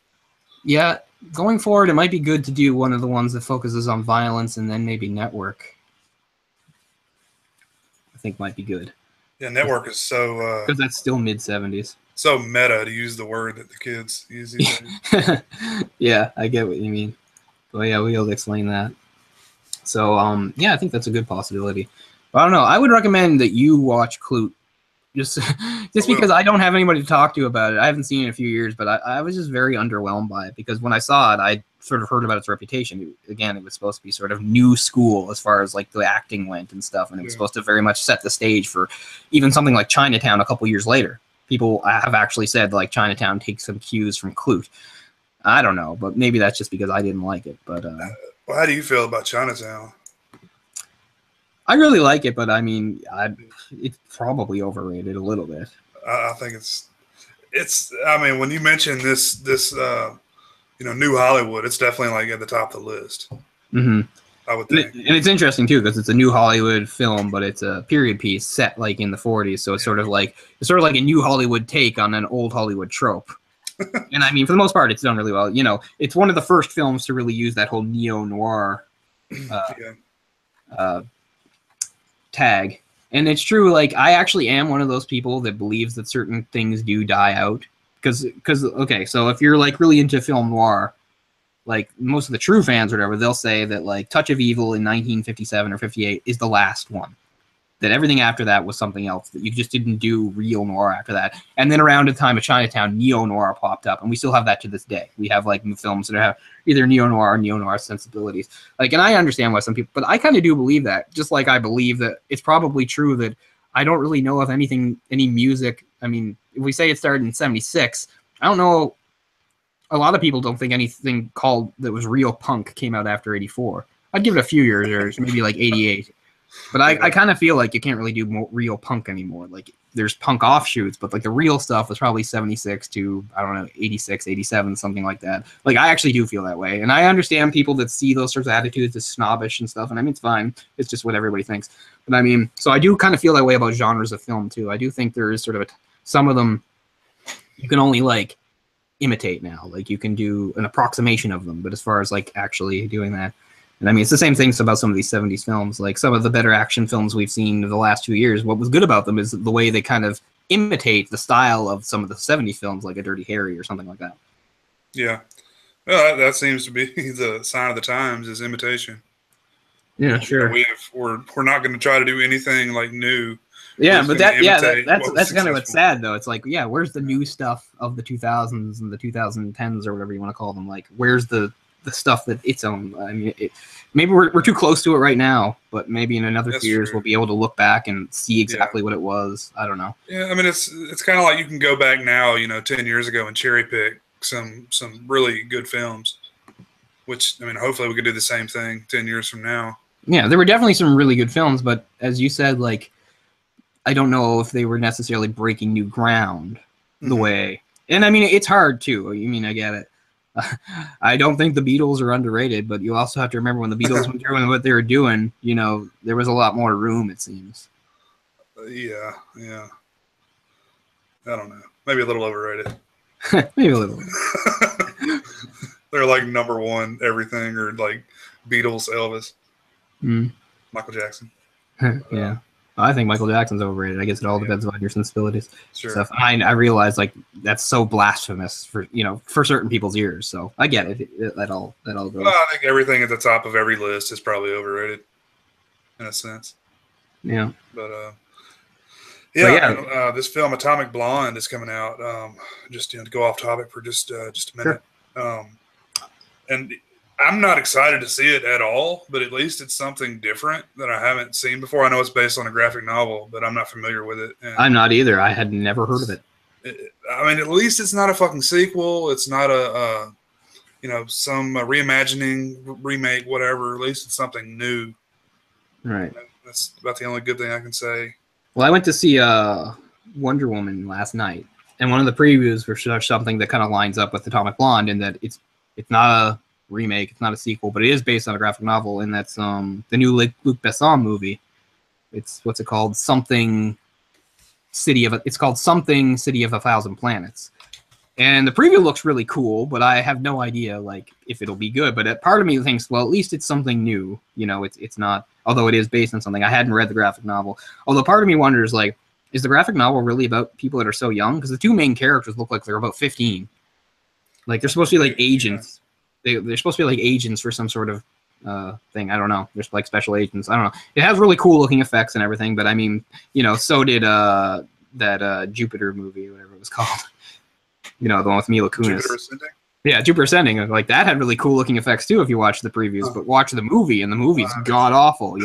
Yeah, going forward, it might be good to do one of the ones that focuses on violence, and then maybe Network. I think might be good. Yeah, Network is so... Because that's still mid-70s. So meta, to use the word that the kids use these days. Yeah, I get what you mean. But yeah, we'll explain that. So, I think that's a good possibility. But I don't know. I would recommend that you watch Klute. Just because I don't have anybody to talk to about it. I haven't seen it in a few years, but I was just very underwhelmed by it, because when I saw it, I sort of heard about its reputation. It was supposed to be sort of new school as far as like the acting went and stuff, and it was supposed to very much set the stage for even something like Chinatown a couple years later. People have actually said like Chinatown takes some cues from Klute. I don't know, but maybe that's just because I didn't like it. But well, how do you feel about Chinatown? I really like it, but I mean, it's probably overrated a little bit. I think it's. I mean, when you mention this, new Hollywood, it's definitely like at the top of the list. Mm-hmm. I would think, and it's interesting too because it's a new Hollywood film, but it's a period piece set like in the 40s, so it's sort of like a new Hollywood take on an old Hollywood trope. And I mean, for the most part, it's done really well. You know, it's one of the first films to really use that whole neo-noir tag. And it's true, like, I actually am one of those people that believes that certain things do die out. Because okay, so if you're, like, really into film noir, like, most of the true fans or whatever, they'll say that, like, Touch of Evil in 1957 or 58 is the last one. That everything after that was something else, that you just didn't do real noir after that. And then around the time of Chinatown, neo-noir popped up, and we still have that to this day. We have, like, films that have either neo-noir or neo-noir sensibilities. Like, and I understand why some people, but I kind of do believe that, just like I believe that it's probably true that I don't really know of any music. I mean, if we say it started in 76, I don't know, a lot of people don't think anything called that was real punk came out after 84. I'd give it a few years, or maybe like 88. But I kind of feel like you can't really do real punk anymore. Like, there's punk offshoots, but like the real stuff was probably 76 to, I don't know, 86, 87, something like that. Like I actually do feel that way. And I understand people that see those sorts of attitudes as snobbish and stuff. And I mean, it's fine. It's just what everybody thinks. But I mean, so I do kind of feel that way about genres of film too. I do think there is sort of some of them you can only like imitate now. Like you can do an approximation of them, but as far as like actually doing that, and I mean, it's the same things about some of these 70s films. Like some of the better action films we've seen in the last 2 years, what was good about them is the way they kind of imitate the style of some of the 70s films, like a Dirty Harry or something like that. Yeah. Well, that seems to be the sign of the times, is imitation. Yeah, sure. We're not going to try to do anything like new. Yeah, but that's kind of what's sad though. It's like, yeah, where's the new stuff of the 2000s and the 2010s or whatever you want to call them? Like, where's the stuff that its own? I mean, maybe we're too close to it right now, but maybe in another few years we'll be able to look back and see exactly what it was. I don't know. Yeah, I mean, it's kind of like you can go back now, 10 years ago and cherry pick some really good films, which, I mean, hopefully we could do the same thing 10 years from now. Yeah, there were definitely some really good films, but as you said, like, I don't know if they were necessarily breaking new ground the way. And I mean, it's hard too. I mean, I get it. I don't think the Beatles are underrated, but you also have to remember when the Beatles were doing what they were doing, there was a lot more room, it seems. Yeah. I don't know. Maybe a little overrated. Maybe a little. They're like number one everything, or like Beatles, Elvis, Michael Jackson. Yeah. I think Michael Jackson's overrated. I guess it all depends on your sensibilities. Sure. Stuff. I realize like that's so blasphemous for certain people's ears. So I get it. That all goes. Well, I think everything at the top of every list is probably overrated, in a sense. Yeah. But this film Atomic Blonde is coming out. Just to go off topic for just a minute. Sure. And I'm not excited to see it at all, but at least it's something different that I haven't seen before. I know it's based on a graphic novel, but I'm not familiar with it. And I'm not either. I had never heard of it. I mean, at least it's not a fucking sequel. It's not some reimagining, remake, whatever. At least it's something new. Right. That's about the only good thing I can say. Well, I went to see Wonder Woman last night, and one of the previews for something that kind of lines up with Atomic Blonde in that it's not a remake, it's not a sequel, but it is based on a graphic novel, and that's the new Luc Besson movie. It's what's it called? It's called Something City of a Thousand Planets. And the preview looks really cool, but I have no idea like if it'll be good. But part of me thinks, well, at least it's something new. It's not, although it is based on something. I hadn't read the graphic novel. Although part of me wonders, like, is the graphic novel really about people that are so young? Because the two main characters look like they're about 15. Like they're supposed to be like agents. They're supposed to be like agents for some sort of thing. I don't know. They're like special agents. I don't know. It has really cool looking effects and everything, but I mean, so did that Jupiter movie, whatever it was called. The one with Mila Kunis. Jupiter Ascending? Yeah, Jupiter Ascending. Like that had really cool looking effects too if you watch the previews, but watch the movie and the movie's god awful,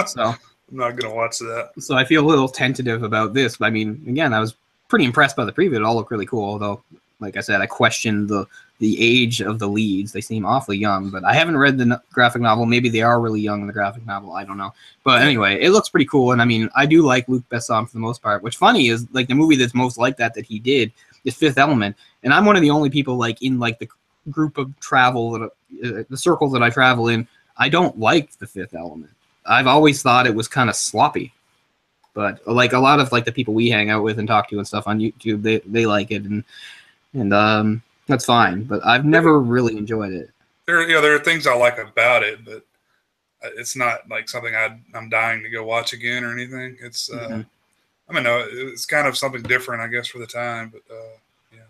So I'm not gonna watch that. So I feel a little tentative about this, but I mean, again, I was pretty impressed by the preview. It all looked really cool, although like I said, I questioned the age of the leads. They seem awfully young, but I haven't read the graphic novel. Maybe they are really young in the graphic novel. I don't know. But anyway, it looks pretty cool. And I mean, I do like Luc Besson for the most part. What's funny is like the movie that's most like that he did is Fifth Element. And I'm one of the only people like in like the group of travel, the circles that I travel in, I don't like the Fifth Element. I've always thought it was kind of sloppy. But like a lot of like the people we hang out with and talk to and stuff on YouTube, they like it. And that's fine, but I've never really enjoyed it. There are things I like about it, but it's not like something I'm dying to go watch again or anything. It's I mean, no, it's kind of something different, I guess, for the time. But yeah.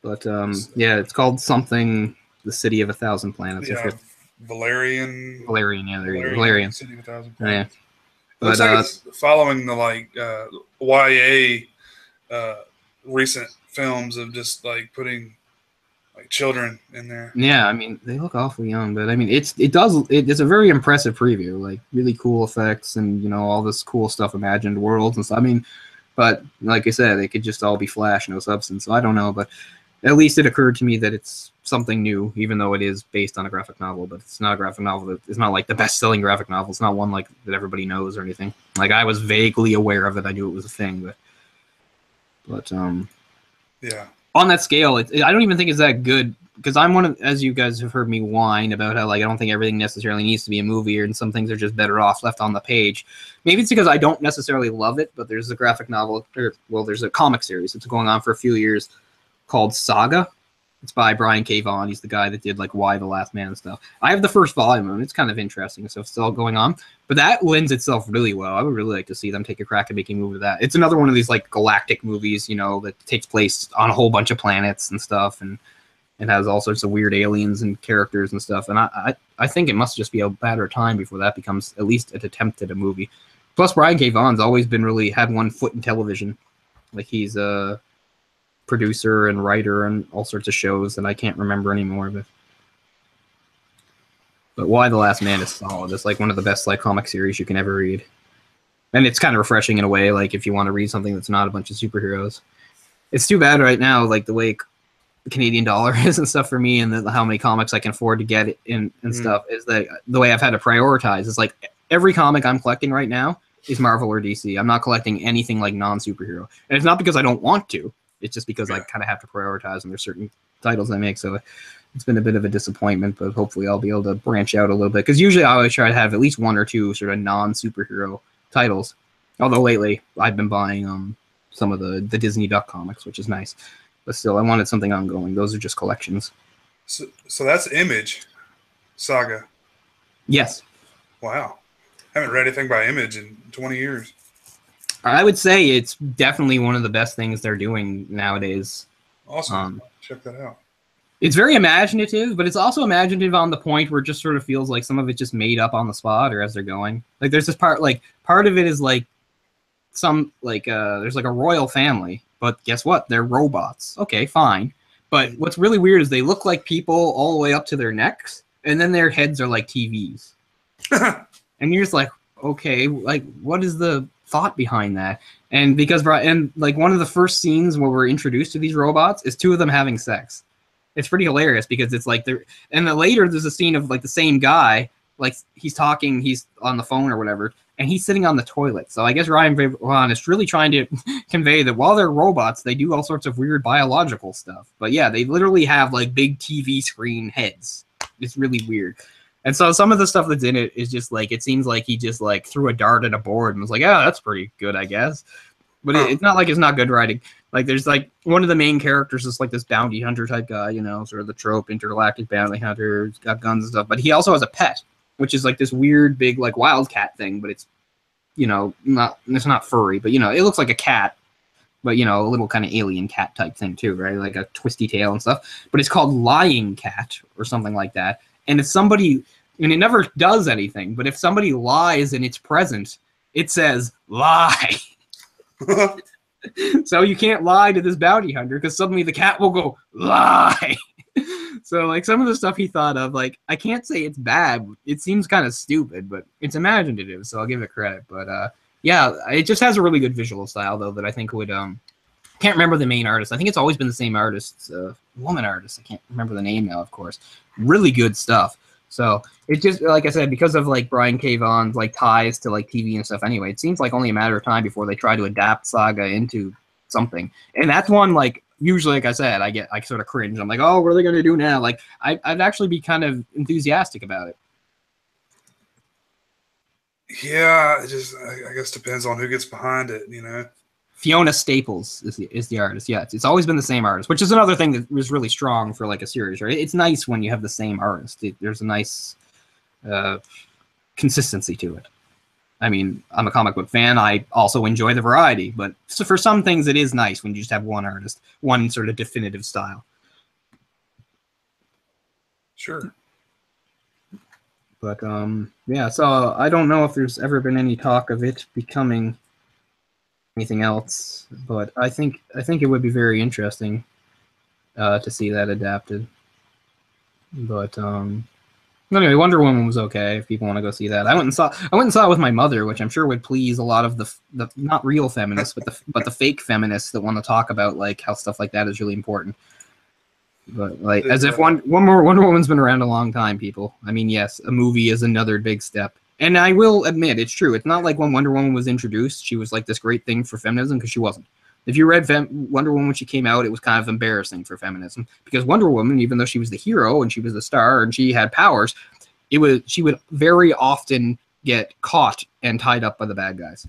But it's called something. The City of a Thousand Planets. Yeah, Valerian. Yeah, Valerian. City of a Thousand Planets. Yeah. Looks like it's following the like YA recent films of just like putting like children in there. Yeah, I mean they look awfully young, but I mean it's a very impressive preview, like really cool effects and all this cool stuff, imagined worlds and stuff. I mean, but like I said, they could just all be flash, no substance. So I don't know, but At least it occurred to me that it's something new, even though it is based on a graphic novel. But it's not a graphic novel. It's not like the best-selling graphic novel. It's not one like that everybody knows or anything. Like I was vaguely aware of it. I knew it was a thing, but Yeah. on that scale, I don't even think it's that good because I'm one of, as you guys have heard me whine about how like I don't think everything necessarily needs to be a movie, and some things are just better off left on the page. Maybe it's because I don't necessarily love it, but there's a graphic novel, or well, there's a comic series that's going on for a few years called Saga. It's by Brian K. Vaughan. He's the guy that did like Why the Last Man and stuff. I have the first volume, and it's kind of interesting, so it's still going on. But that lends itself really well. I would really like to see them take a crack at making a movie of that. It's another one of these like galactic movies, you know, that takes place on a whole bunch of planets and stuff, and it has all sorts of weird aliens and characters and stuff. And I think it must just be a matter of time before that becomes at least an attempt at a movie. Plus, Brian K. Vaughan's always been really had one foot in television. Like he's a producer and writer and all sorts of shows that I can't remember anymore. But Why the Last Man is solid. It's like one of the best like comic series you can ever read. And it's kind of refreshing in a way, like if you want to read something that's not a bunch of superheroes. It's too bad right now, like the way the Canadian dollar is and stuff for me, and how many comics I can afford to get and stuff, is that the way I've had to prioritize is like every comic I'm collecting right now is Marvel or DC. I'm not collecting anything like non-superhero. And it's not because I don't want to. It's just because I kind of have to prioritize, and there's certain titles I make. So it's been a bit of a disappointment, but hopefully I'll be able to branch out a little bit. Because usually I always try to have at least one or two sort of non-superhero titles. Although lately I've been buying some of the Disney Duck comics, which is nice. But still, I wanted something ongoing. Those are just collections. So that's Image Saga. Yes. Wow. Haven't read anything by Image in 20 years. I would say it's definitely one of the best things they're doing nowadays. Awesome. Check that out. It's very imaginative, but it's also imaginative on the point where it just sort of feels like some of it just made up on the spot or as they're going. Like there's this part of it is like there's like a royal family, but guess what? They're robots. Okay, fine. But what's really weird is they look like people all the way up to their necks, and then their heads are like TVs. And you're just like, okay, like what is the thought behind that? And like one of the first scenes where we're introduced to these robots is two of them having sex. It's pretty hilarious because it's like and then later there's a scene of like the same guy, like he's on the phone or whatever, and he's sitting on the toilet. So I guess Ryan Vaughan is really trying to convey that while they're robots, they do all sorts of weird biological stuff. But yeah, they literally have like big TV screen heads. It's really weird. And so some of the stuff that's in it is just like, it seems like he just like threw a dart at a board and was like, oh, that's pretty good, I guess. But it's not like it's not good writing. Like there's like one of the main characters is like this bounty hunter type guy, you know, sort of the trope intergalactic bounty hunter, he's got guns and stuff. But he also has a pet, which is like this weird big like wildcat thing, but it's, you know, it's not furry, but you know, it looks like a cat, but you know, a little kind of alien cat type thing too, right? Like a twisty tail and stuff. But it's called Lying Cat or something like that. And if somebody, and it never does anything, but if somebody lies and it's present, it says lie. So you can't lie to this bounty hunter because suddenly the cat will go lie. So like some of the stuff he thought of, like I can't say it's bad. It seems kind of stupid, but it's imaginative, so I'll give it credit. But yeah, it just has a really good visual style though that I think would can't remember the main artist. I think it's always been the same artist, woman artist. I can't remember the name now, of course. Really good stuff. So it just, like I said, because of like Brian K. Vaughan's like ties to like TV and stuff anyway, it seems like only a matter of time before they try to adapt Saga into something. And that's one, like, usually, like I said, I sort of cringe. I'm like, oh, what are they going to do now? Like, I'd actually be kind of enthusiastic about it. Yeah, it just, I guess depends on who gets behind it, you know. Fiona Staples is the artist. Yeah, it's always been the same artist, which is another thing that was really strong for like a series, right? It's nice when you have the same artist. There's a nice consistency to it. I mean, I'm a comic book fan. I also enjoy the variety, but for some things, it is nice when you just have one artist, one sort of definitive style. Sure. But yeah, so I don't know if there's ever been any talk of it becoming anything else, but I think it would be very interesting to see that adapted. But anyway, Wonder Woman was okay if people want to go see that. I went and saw it with my mother, which I'm sure would please a lot of the not real feminists, but the fake feminists that want to talk about like how stuff like that is really important. But like, as if one more Wonder Woman's been around a long time, people. I mean, yes, a movie is another big step. And I will admit, it's true. It's not like when Wonder Woman was introduced, she was like this great thing for feminism, because she wasn't. If you read Wonder Woman when she came out, it was kind of embarrassing for feminism, because Wonder Woman, even though she was the hero and she was the star and she had powers, she would very often get caught and tied up by the bad guys.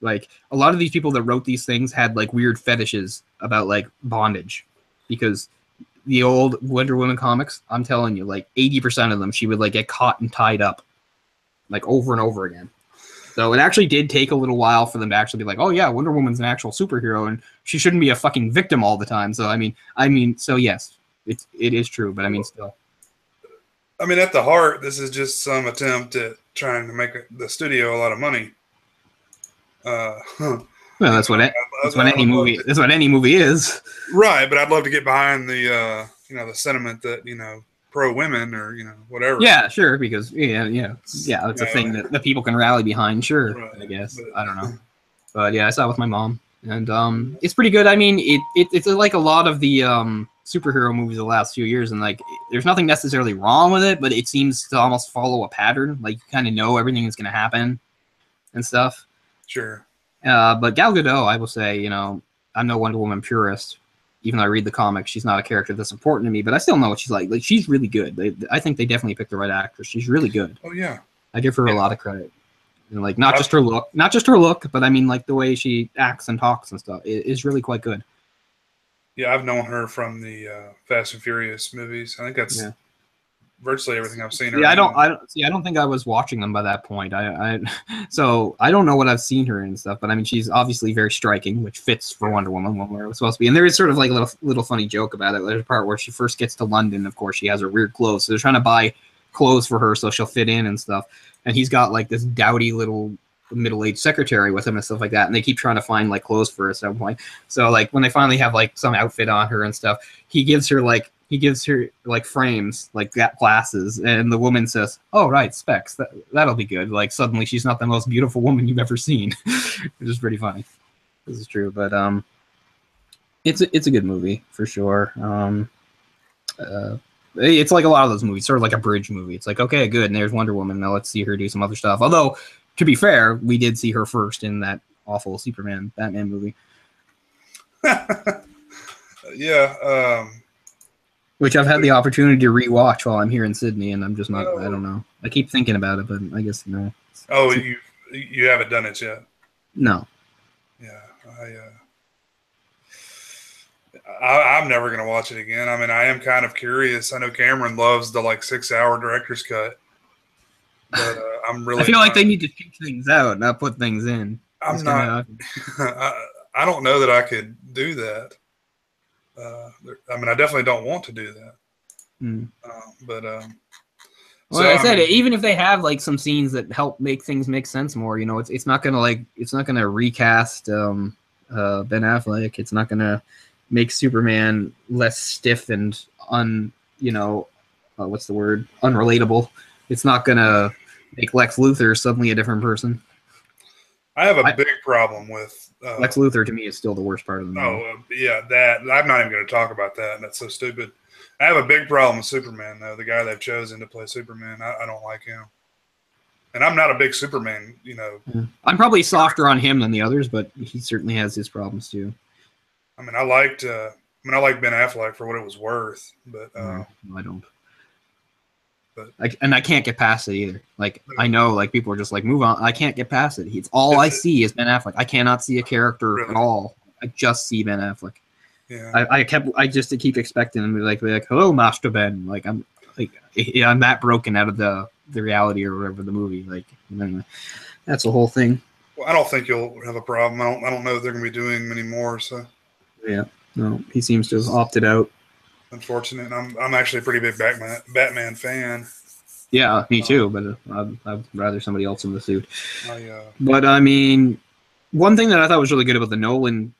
Like, a lot of these people that wrote these things had like weird fetishes about like bondage, because the old Wonder Woman comics, I'm telling you, like 80% of them, she would like get caught and tied up like over and over again. So it actually did take a little while for them to actually be like, oh yeah, Wonder Woman's an actual superhero and she shouldn't be a fucking victim all the time. So I mean, so yes, it is true, but I mean, still. I mean, at the heart, this is just some attempt at trying to make the studio a lot of money. Well, that's what any movie is. Right, but I'd love to get behind the the sentiment that pro women or whatever. Yeah, sure, because it's a thing that the people can rally behind. Sure, right, I guess I don't know, but yeah, I saw it with my mom, and it's pretty good. I mean, it's like a lot of the superhero movies of the last few years, and like there's nothing necessarily wrong with it, but it seems to almost follow a pattern. Like you kind of know everything that's going to happen and stuff. Sure. But Gal Gadot, I will say, I'm no Wonder Woman purist. Even though I read the comics, she's not a character that's important to me, but I still know what she's like. Like, she's really good. I think they definitely picked the right actress. She's really good. Oh yeah, I give her a lot of credit. And like not just her look, but I mean like the way she acts and talks and stuff is really quite good. Yeah, I've known her from the Fast and Furious movies. I think that's virtually everything I've seen her. Yeah, I don't think I was watching them by that point. So I don't know what I've seen her in and stuff, but I mean she's obviously very striking, which fits for Wonder Woman when we're supposed to be. And there is sort of like a little funny joke about it. There's a part where she first gets to London, of course, she has her weird clothes. So they're trying to buy clothes for her so she'll fit in and stuff. And he's got like this dowdy little middle-aged secretary with him and stuff like that, and they keep trying to find like clothes for her at some point. So like when they finally have like some outfit on her and stuff, he gives her like frames, like glasses, and the woman says, "Oh right, specs. That'll be good." Like suddenly she's not the most beautiful woman you've ever seen, which is pretty funny. This is true, but it's a good movie for sure. It's like a lot of those movies, sort of like a bridge movie. It's like, okay, good, and there's Wonder Woman. Now let's see her do some other stuff. Although, to be fair, we did see her first in that awful Batman movie. Yeah. Which I've had the opportunity to rewatch while I'm here in Sydney, and I'm just not. I don't know. I keep thinking about it, but I guess no. Oh, you haven't done it yet? No. Yeah, I'm never gonna watch it again. I mean, I am kind of curious. I know Cameron loves the 6-hour director's cut, but I'm really. I feel like they need to shoot things out, not put things in. I'm not. I don't know that I could do that. I mean, I definitely don't want to do that. But well, so, I said, even if they have like some scenes that help make things make sense more, it's not gonna recast Ben Affleck. It's not gonna make Superman less stiff and what's the word? Unrelatable. It's not gonna make Lex Luthor suddenly a different person. I have a big problem with Lex Luthor. To me, is still the worst part of the movie. Oh, yeah, that I'm not even going to talk about that. That's so stupid. I have a big problem with Superman, though. The guy they've chosen to play Superman, I don't like him. And I'm not a big Superman, I'm probably softer on him than the others, but he certainly has his problems too. I mean, I liked Ben Affleck for what it was worth, but no, I don't. And I can't get past it either. Like I know, like people are just like, move on. I can't get past it. It's all I see is Ben Affleck. I cannot see a character at all. I just see Ben Affleck. Yeah. I just keep expecting him to be like, hello, Master Ben. Like I'm that broken out of the reality or whatever the movie. Like anyway, that's the whole thing. Well, I don't think you'll have a problem. I don't know if they're going to be doing many more. So. Yeah. No, he seems to have opted out. Unfortunate. I'm actually a pretty big Batman fan. Yeah, me too. But I'd rather somebody else in the suit. But I mean, one thing that I thought was really good about the Nolan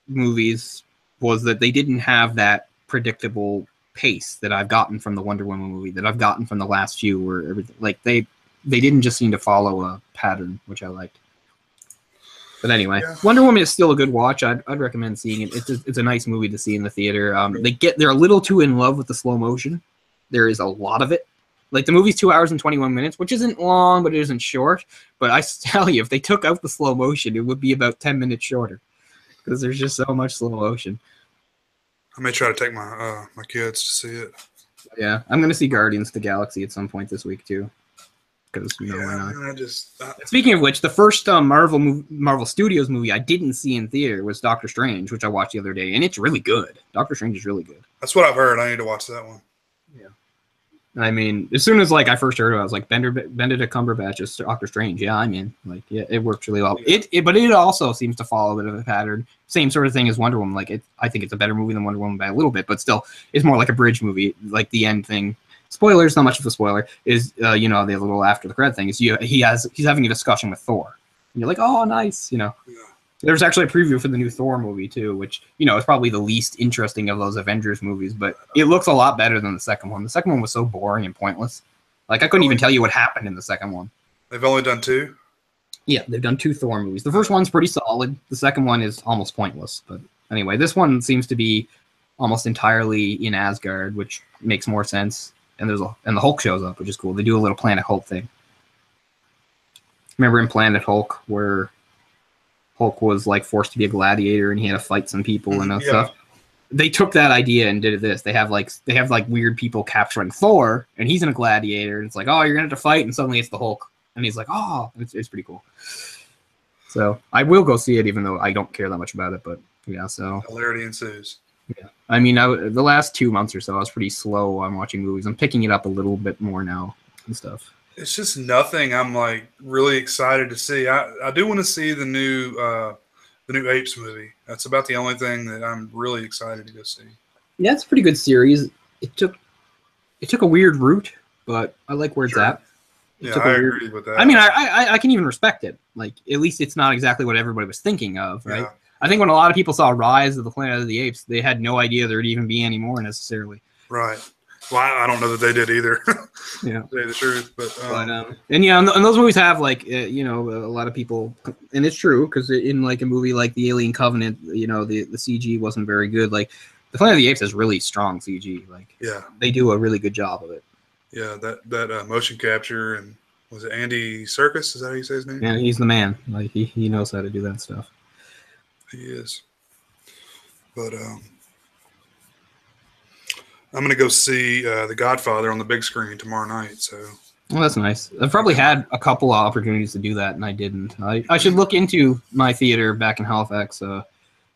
movies was that they didn't have that predictable pace that I've gotten from the Wonder Woman movie, that I've gotten from the last few, where everything like they didn't just seem to follow a pattern, which I liked. But anyway, Yeah. Wonder Woman is still a good watch. I'd recommend seeing it. It's a nice movie to see in the theater. They're a little too in love with the slow motion. There is a lot of it. Like the movie's 2 hours and 21 minutes, which isn't long, but it isn't short. But I tell you, if they took out the slow motion, it would be about 10 minutes shorter because there's just so much slow motion. I may try to take my my kids to see it. Yeah, I'm gonna see Guardians of the Galaxy at some point this week too. Because why not? Man, Speaking of which, the first Marvel Studios movie I didn't see in theater was Doctor Strange, which I watched the other day, and it's really good. Doctor Strange is really good. that's what I've heard. I need to watch that one. Yeah. I mean, as soon as I first heard it, I was like, Benedict Cumberbatch is Doctor Strange. Yeah, I'm in. Like, yeah, it works really well. But it also seems to follow a bit of a pattern. Same sort of thing as Wonder Woman. Like, I think it's a better movie than Wonder Woman by a little bit, but still, it's more like a bridge movie. Like the end thing. Spoilers, not much of a spoiler. Is the little after the credit thing is he's having a discussion with Thor. And you're like, oh, nice. Yeah. There's actually a preview for the new Thor movie too, which is probably the least interesting of those Avengers movies, but it looks a lot better than the second one. The second one was so boring and pointless. Like I couldn't even tell you what happened in the second one. They've only done 2? Yeah, they've done 2 Thor movies. The first one's pretty solid. The second one is almost pointless. But anyway, this one seems to be almost entirely in Asgard, which makes more sense. And the Hulk shows up, which is cool. They do a little Planet Hulk thing. Remember in Planet Hulk where Hulk was like forced to be a gladiator and he had to fight some people and stuff. They took that idea and did this. They have like weird people capturing Thor, and he's in a gladiator, and it's like, oh, you're gonna have to fight, and suddenly it's the Hulk, and he's like, oh, it's pretty cool. So I will go see it, even though I don't care that much about it. But yeah, so hilarity ensues. Yeah, I mean, the last 2 months or so, I was pretty slow on watching movies. I'm picking it up a little bit more now and stuff. It's just nothing I'm like really excited to see. I do want to see the new Apes movie. That's about the only thing that I'm really excited to go see. Yeah, it's a pretty good series. It took a weird route, but I like where it's at. Yeah, I agree with that. I mean, I can even respect it. Like, at least it's not exactly what everybody was thinking of, right? Yeah. I think when a lot of people saw Rise of the Planet of the Apes, they had no idea there'd even be any more necessarily. Right. Well, I don't know that they did either. Yeah. To tell you the truth, but and those movies have like a lot of people, and it's true because in like a movie like the Alien Covenant, the CG wasn't very good. Like the Planet of the Apes has really strong CG. Like they do a really good job of it. Yeah, that motion capture, and was it Andy Serkis? Is that how you say his name? Yeah, he's the man. Like he knows how to do that stuff. He is. But I'm going to go see The Godfather on the big screen tomorrow night. So, well, that's nice. I've probably had a couple of opportunities to do that, and I didn't. I should look into my theater back in Halifax.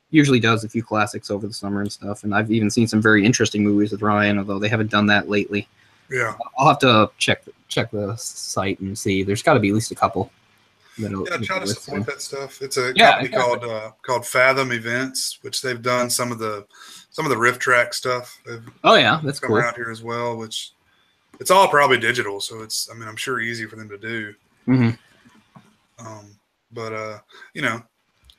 Usually does a few classics over the summer and stuff, and I've even seen some very interesting movies with Ryan, although they haven't done that lately. Yeah, I'll have to check the site and see. There's got to be at least a couple. Yeah, try to support that stuff. It's a company called Fathom Events, which they've done some of the riff track stuff. Oh yeah, that's cool. Out here as well, which it's all probably digital, so I'm sure easy for them to do. Mm-hmm. But I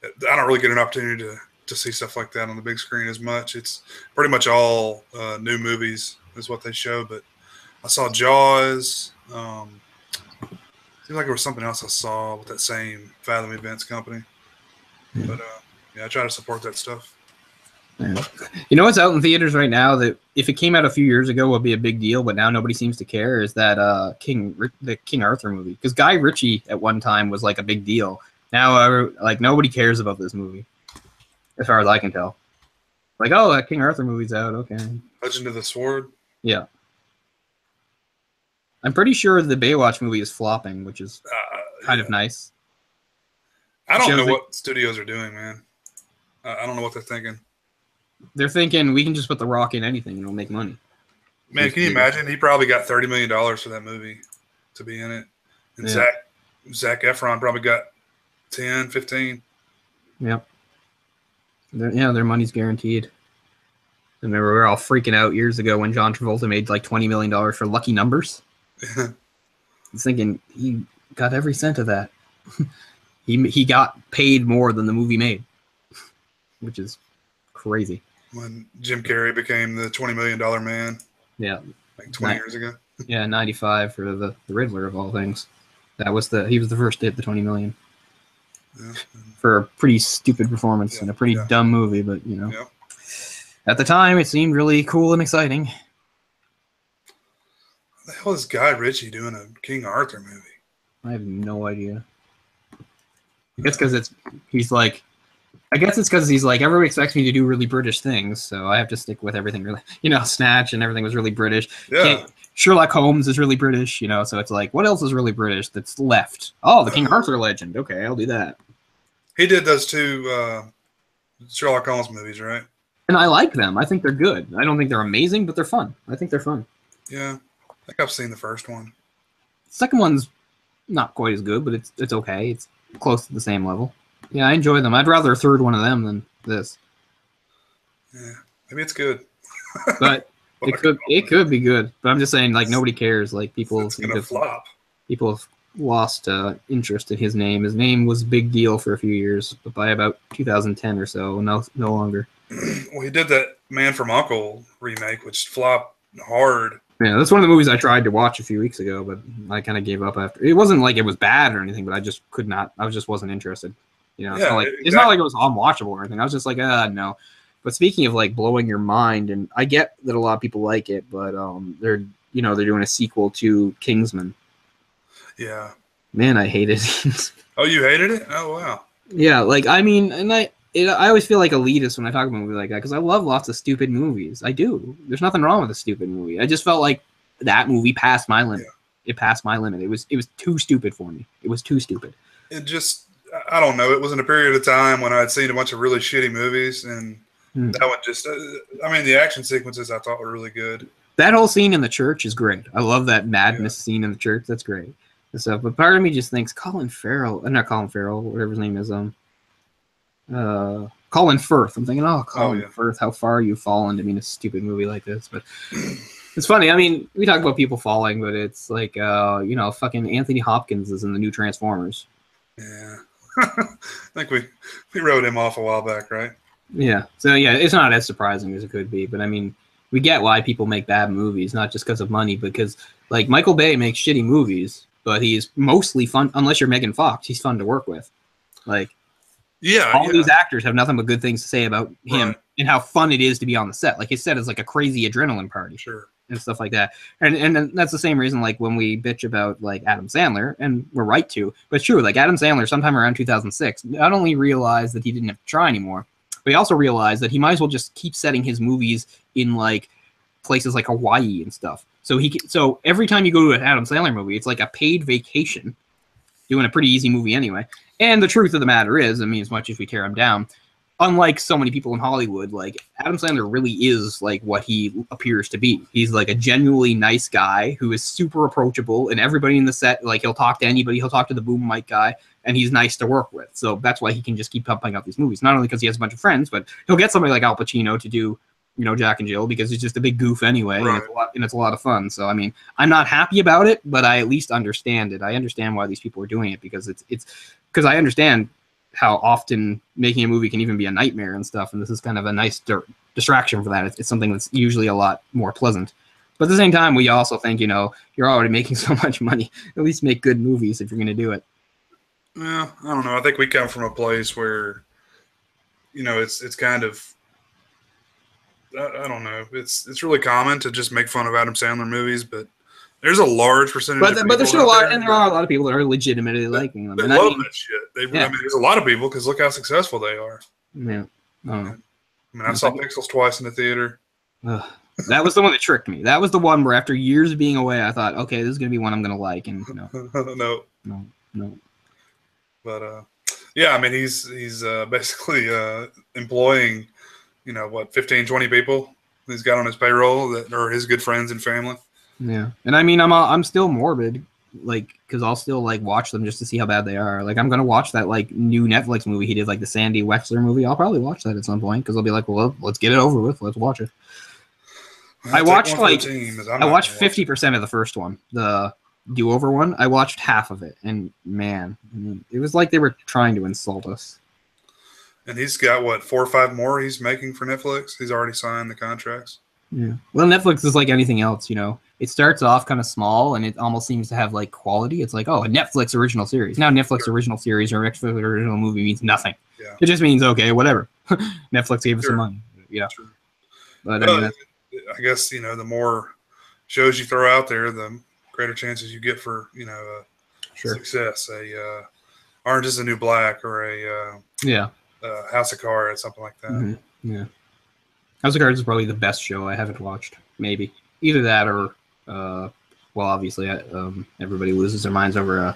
don't really get an opportunity to see stuff like that on the big screen as much. It's pretty much all new movies is what they show. But I saw Jaws. Seems like there was something else I saw with that same Fathom Events company. But I try to support that stuff. Yeah. You know what's out in theaters right now that if it came out a few years ago would be a big deal, but now nobody seems to care, is that the King Arthur movie. Because Guy Ritchie at one time was like a big deal. Now like nobody cares about this movie, as far as I can tell. Like, oh, that King Arthur movie's out. Okay. Legend of the Sword. Yeah. I'm pretty sure the Baywatch movie is flopping, which is kind of nice. I don't know what studios are doing, man. I don't know what they're thinking. They're thinking we can just put The Rock in anything and it'll make money. Man, can you imagine? He probably got $30 million for that movie to be in it. And Zac Efron probably got 10, 15. Yep. Their money's guaranteed. I remember we were all freaking out years ago when John Travolta made like $20 million for Lucky Numbers. I was thinking he got every cent of that. He got paid more than the movie made, which is crazy. When Jim Carrey became the $20 million man. Yeah. Like 20 years ago. Yeah, 95 for the Riddler of all things. He was the first to hit the 20 million. Yeah. for a pretty stupid performance and a pretty dumb movie. But at the time, it seemed really cool and exciting. What the hell is Guy Ritchie doing a King Arthur movie? I have no idea. I guess because he's like, I guess it's because he's like, everybody expects me to do really British things, so I have to stick with everything really, Snatch and everything was really British. Yeah. Sherlock Holmes is really British, so it's like, what else is really British that's left? Oh, the King Arthur legend. Okay, I'll do that. He did those two Sherlock Holmes movies, right? And I like them. I think they're good. I don't think they're amazing, but they're fun. I think they're fun. Yeah. I think I've seen the first one. The second one's not quite as good, but it's okay. It's close to the same level. Yeah, I enjoy them. I'd rather a third one of them than this. Yeah, maybe it's good. But it could be good. But I'm just saying, like, nobody cares. Like, people it's gonna flop. People have lost interest in his name. His name was a big deal for a few years, but by about 2010 or so, no longer. Well, he did that Man from U.N.C.L.E. remake, which flopped hard. Yeah, that's one of the movies I tried to watch a few weeks ago, but I kind of gave up after. It wasn't like it was bad or anything, but I just could not. I just wasn't interested. It's not like it's not like it was unwatchable or anything. I was just like, no. But speaking of like blowing your mind, and I get that a lot of people like it, but they're doing a sequel to Kingsman. Yeah. Man, I hated it. Oh, you hated it? Oh, wow. Yeah, like I mean, and I always feel like elitist when I talk about a movie like that because I love lots of stupid movies. I do. There's nothing wrong with a stupid movie. I just felt like that movie passed my limit. Yeah. It passed my limit. It was too stupid for me. It was too stupid. It just, I don't know. It was in a period of time when I had seen a bunch of really shitty movies, and that one just, I mean, the action sequences I thought were really good. That whole scene in the church is great. I love that madness scene in the church. That's great. And stuff. But part of me just thinks Colin Farrell, whatever his name is, Colin Firth. I'm thinking, Colin Firth, how far you've fallen to mean a stupid movie like this. But it's funny. I mean, we talk about people falling, but it's like, fucking Anthony Hopkins is in the new Transformers. Yeah. I think we wrote him off a while back, right? Yeah. So, yeah, it's not as surprising as it could be. But, I mean, we get why people make bad movies, not just because of money, because, like, Michael Bay makes shitty movies, but he is mostly fun, unless you're Megan Fox. He's fun to work with. Like, all these actors have nothing but good things to say about him and how fun it is to be on the set. Like his set is like a crazy adrenaline party, and stuff like that. And that's the same reason, like when we bitch about like Adam Sandler, and we're right to, but it's true. Like Adam Sandler, sometime around 2006, not only realized that he didn't have to try anymore, but he also realized that he might as well just keep setting his movies in like places like Hawaii and stuff. So every time you go to an Adam Sandler movie, it's like a paid vacation, doing a pretty easy movie anyway. And the truth of the matter is, I mean, as much as we tear him down, unlike so many people in Hollywood, like Adam Sandler really is like what he appears to be. He's like a genuinely nice guy who is super approachable, and everybody in the set, like he'll talk to anybody, he'll talk to the boom mic guy, and he's nice to work with. So that's why he can just keep pumping out these movies. Not only because he has a bunch of friends, but he'll get somebody like Al Pacino to do, Jack and Jill, because he's just a big goof anyway, and it's a lot of fun. So, I mean, I'm not happy about it, but I at least understand it. I understand why these people are doing it, because it's because I understand how often making a movie can even be a nightmare and stuff, and this is kind of a nice distraction for that. It's something that's usually a lot more pleasant. But at the same time, we also think, you're already making so much money. At least make good movies if you're going to do it. Well, I don't know. I think we come from a place where, it's kind of, I don't know. It's really common to just make fun of Adam Sandler movies, but there's a large percentage. But there's still a lot, and there are a lot of people that are legitimately liking them. They love that shit. I mean, there's a lot of people because look how successful they are. Yeah. I mean, I saw Pixels twice in the theater. That was the one that tricked me. That was the one where after years of being away, I thought, okay, this is gonna be one I'm gonna like, and no. But yeah, I mean, he's basically employing, 15, 20 people he's got on his payroll that are his good friends and family. Yeah, and I mean, I'm still morbid, like, because I'll still like watch them just to see how bad they are. Like, I'm gonna watch that like new Netflix movie he did, like the Sandy Wexler movie. I'll probably watch that at some point because I'll be like, well, let's get it over with. Let's watch it. I watched 50% of the first one, the do-over one. I watched half of it, and man, it was like they were trying to insult us. And he's got 4 or 5 more he's making for Netflix. He's already signed the contracts. Yeah. Well, Netflix is like anything else, it starts off kind of small and it almost seems to have like quality. It's like, oh, a Netflix original series. Now Netflix original series or Netflix original movie means nothing. Yeah. It just means, okay, whatever. Netflix gave us Sure. some money. Yeah. True. But Well, I mean, I guess, you know, the more shows you throw out there, the greater chances you get for, you know, sure. success. Orange is the New Black or a Yeah. House of Cards, something like that. Mm-hmm. Yeah. House of Cards is probably the best show I haven't watched. Maybe either that or, well, obviously, everybody loses their minds over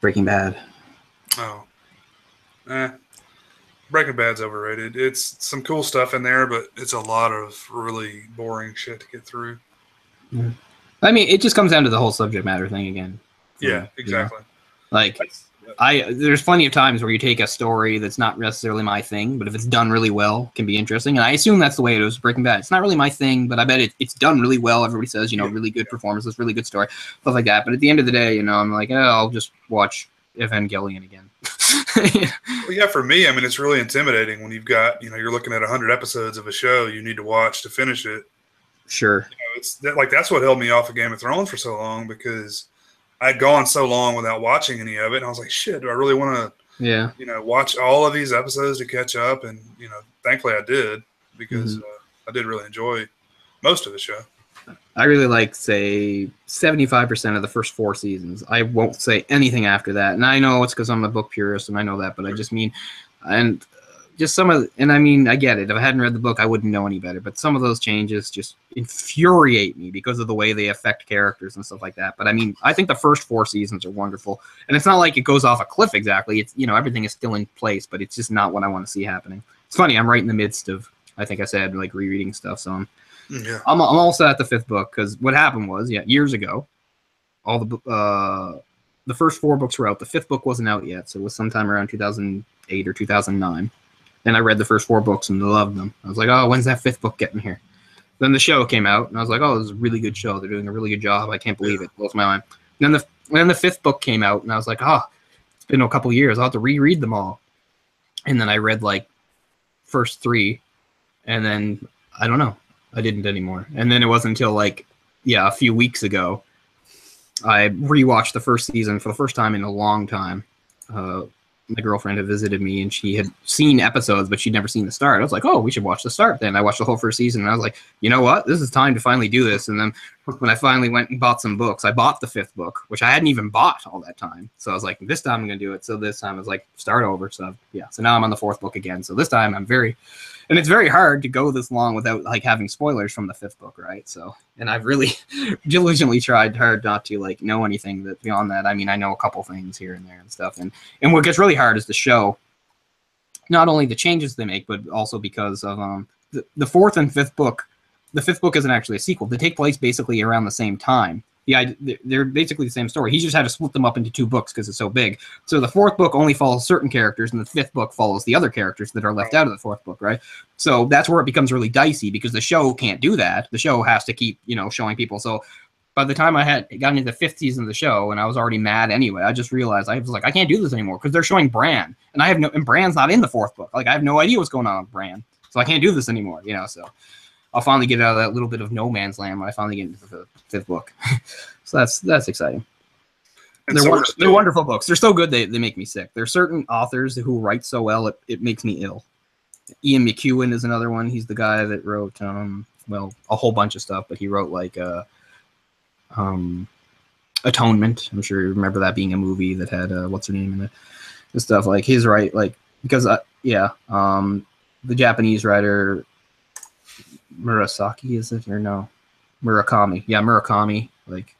Breaking Bad. Oh, Breaking Bad's overrated. It's some cool stuff in there, but it's a lot of really boring shit to get through. Yeah. I mean, it just comes down to the whole subject matter thing again. Yeah, exactly. You know? Like, there's plenty of times where you take a story that's not necessarily my thing, but if it's done really well, it can be interesting. And I assume that's the way it is with Breaking Bad. It's not really my thing, but I bet it's done really well. Everybody says, you know, really good performances, really good story, stuff like that. But at the end of the day, you know, I'm like, I'll just watch Evangelion again. Well, yeah, for me, I mean, it's really intimidating when you've got, you know, you're looking at 100 episodes of a show you need to watch to finish it. Sure. You know, it's that's what held me off of Game of Thrones for so long, because I'd gone so long without watching any of it, and I was like, shit, do I really want to, you know, watch all of these episodes to catch up? And, you know, thankfully I did, because I did really enjoy most of the show. I really like, say, 75% of the first 4 seasons. I won't say anything after that. And I know it's because I'm a book purist, and I know that, but I just mean, and just some of, and I mean, I get it. If I hadn't read the book, I wouldn't know any better. But some of those changes just infuriate me because of the way they affect characters and stuff like that. But I mean, I think the first 4 seasons are wonderful. And it's not like it goes off a cliff exactly. It's, you know, everything is still in place, but it's just not what I want to see happening. It's funny. I'm right in the midst of, I think I said, like, rereading stuff. So I'm also at the 5th book, because what happened was, years ago, all the first 4 books were out. The 5th book wasn't out yet, so it was sometime around 2008 or 2009. And I read the first 4 books and loved them. I was like, oh, when's that 5th book getting here? Then the show came out, and I was like, oh, this is a really good show. They're doing a really good job. I can't believe it. Blows my mind. And then the 5th book came out, and I was like, oh, it's been a couple years. I'll have to reread them all. And then I read, like, first 3, and then, I don't know. I didn't anymore. And then it wasn't until, like, a few weeks ago, I rewatched the first season for the first time in a long time. My girlfriend had visited me, and she had seen episodes, but she'd never seen the start. I was like, oh, we should watch the start then. I watched the whole first season, and I was like, you know what? This is time to finally do this. And then when I finally went and bought some books, I bought the 5th book, which I hadn't even bought all that time. So I was like, this time I'm going to do it. So this time I was like, start over. So so now I'm on the 4th book again. So this time and it's very hard to go this long without, like, having spoilers from the 5th book, right? So, and I've really diligently tried hard not to, like, know anything that beyond that. I mean, I know a couple things here and there and stuff. And what gets really hard is the show, not only the changes they make, but also because of the 4th and 5th book. The 5th book isn't actually a sequel. They take place basically around the same time. They're basically the same story. He just had to split them up into 2 books because it's so big. So the 4th book only follows certain characters, and the 5th book follows the other characters that are left out of the 4th book, right? So that's where it becomes really dicey, because the show can't do that. The show has to keep, you know, showing people. So by the time I had gotten into the 5th season of the show, and I was already mad anyway, I just realized, I was like, I can't do this anymore, because they're showing Bran, and and Bran's not in the 4th book. Like, I have no idea what's going on with Bran, so I can't do this anymore, you know. So I'll finally get out of that little bit of no man's land when I finally get into the 5th book. So that's exciting. And they're wonderful books. They're so good they make me sick. There's certain authors who write so well it makes me ill. Ian McEwan is another one. He's the guy that wrote a whole bunch of stuff, but he wrote like Atonement. I'm sure you remember that being a movie that had what's her name in it. The stuff like his because the Japanese writer Murasaki, is it, or no? Murakami. Yeah, Murakami. Like,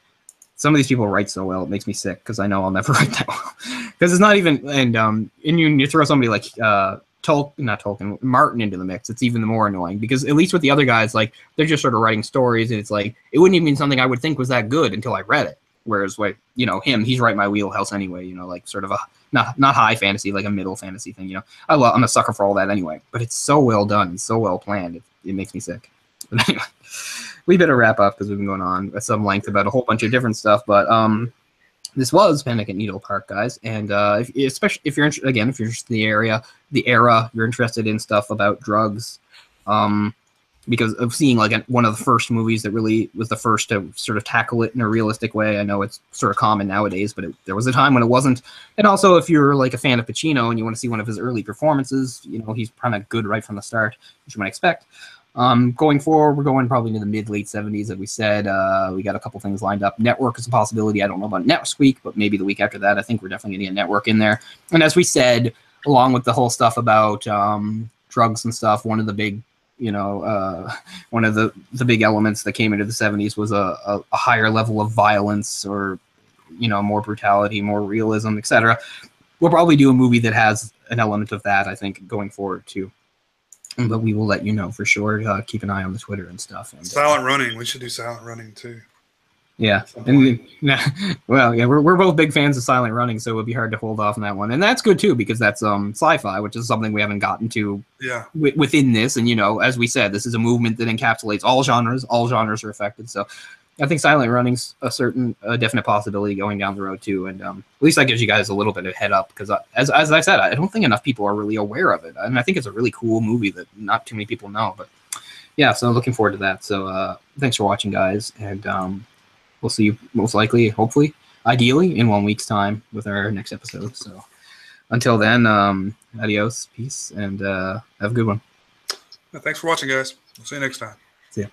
some of these people write so well, it makes me sick, because I know I'll never write that well. Because it's not even, and you throw somebody like Martin into the mix, it's even more annoying, because at least with the other guys, like, they're just sort of writing stories, and it's like, it wouldn't even be something I would think was that good until I read it. Whereas, like, you know, he's right in my wheelhouse anyway, you know, like, sort of a, not high fantasy, like a middle fantasy thing, you know. I'm a sucker for all that anyway, but it's so well done and so well planned, it makes me sick. But anyway, we better wrap up, because we've been going on at some length about a whole bunch of different stuff. But this was Panic at Needle Park, guys. And especially if you're interested, again, if you're interested in the era, you're interested in stuff about drugs, because of seeing like one of the first movies that really was the first to sort of tackle it in a realistic way. I know it's sort of common nowadays, but there was a time when it wasn't. And also, if you're like a fan of Pacino and you want to see one of his early performances, you know, he's kind of good right from the start, which you might expect. Going forward, we're going probably into the mid-late 70s, as we said. We got a couple things lined up. Network is a possibility. I don't know about next week, but maybe the week after that. I think we're definitely going to get Network in there. And as we said, along with the whole stuff about drugs and stuff, one of the big, you know, one of the big elements that came into the 70s was a higher level of violence, or, you know, more brutality, more realism, etc. We'll probably do a movie that has an element of that, I think, going forward too. But we will let you know for sure. Keep an eye on the Twitter and stuff. And, Silent Running. We should do Silent Running too. Yeah. And, well, yeah, we're both big fans of Silent Running, so it would be hard to hold off on that one. And that's good too, because that's sci-fi, which is something we haven't gotten to within this. And, you know, as we said, this is a movement that encapsulates all genres. All genres are affected. So I think Silent Running's a definite possibility going down the road too. And at least that gives you guys a little bit of head up, because as I said, I don't think enough people are really aware of it. And I think it's a really cool movie that not too many people know. But yeah, so looking forward to that. So thanks for watching, guys. And we'll see you most likely, hopefully, ideally, in 1 week's time with our next episode. So until then, adios, peace, and have a good one. Thanks for watching, guys. We'll see you next time. See ya.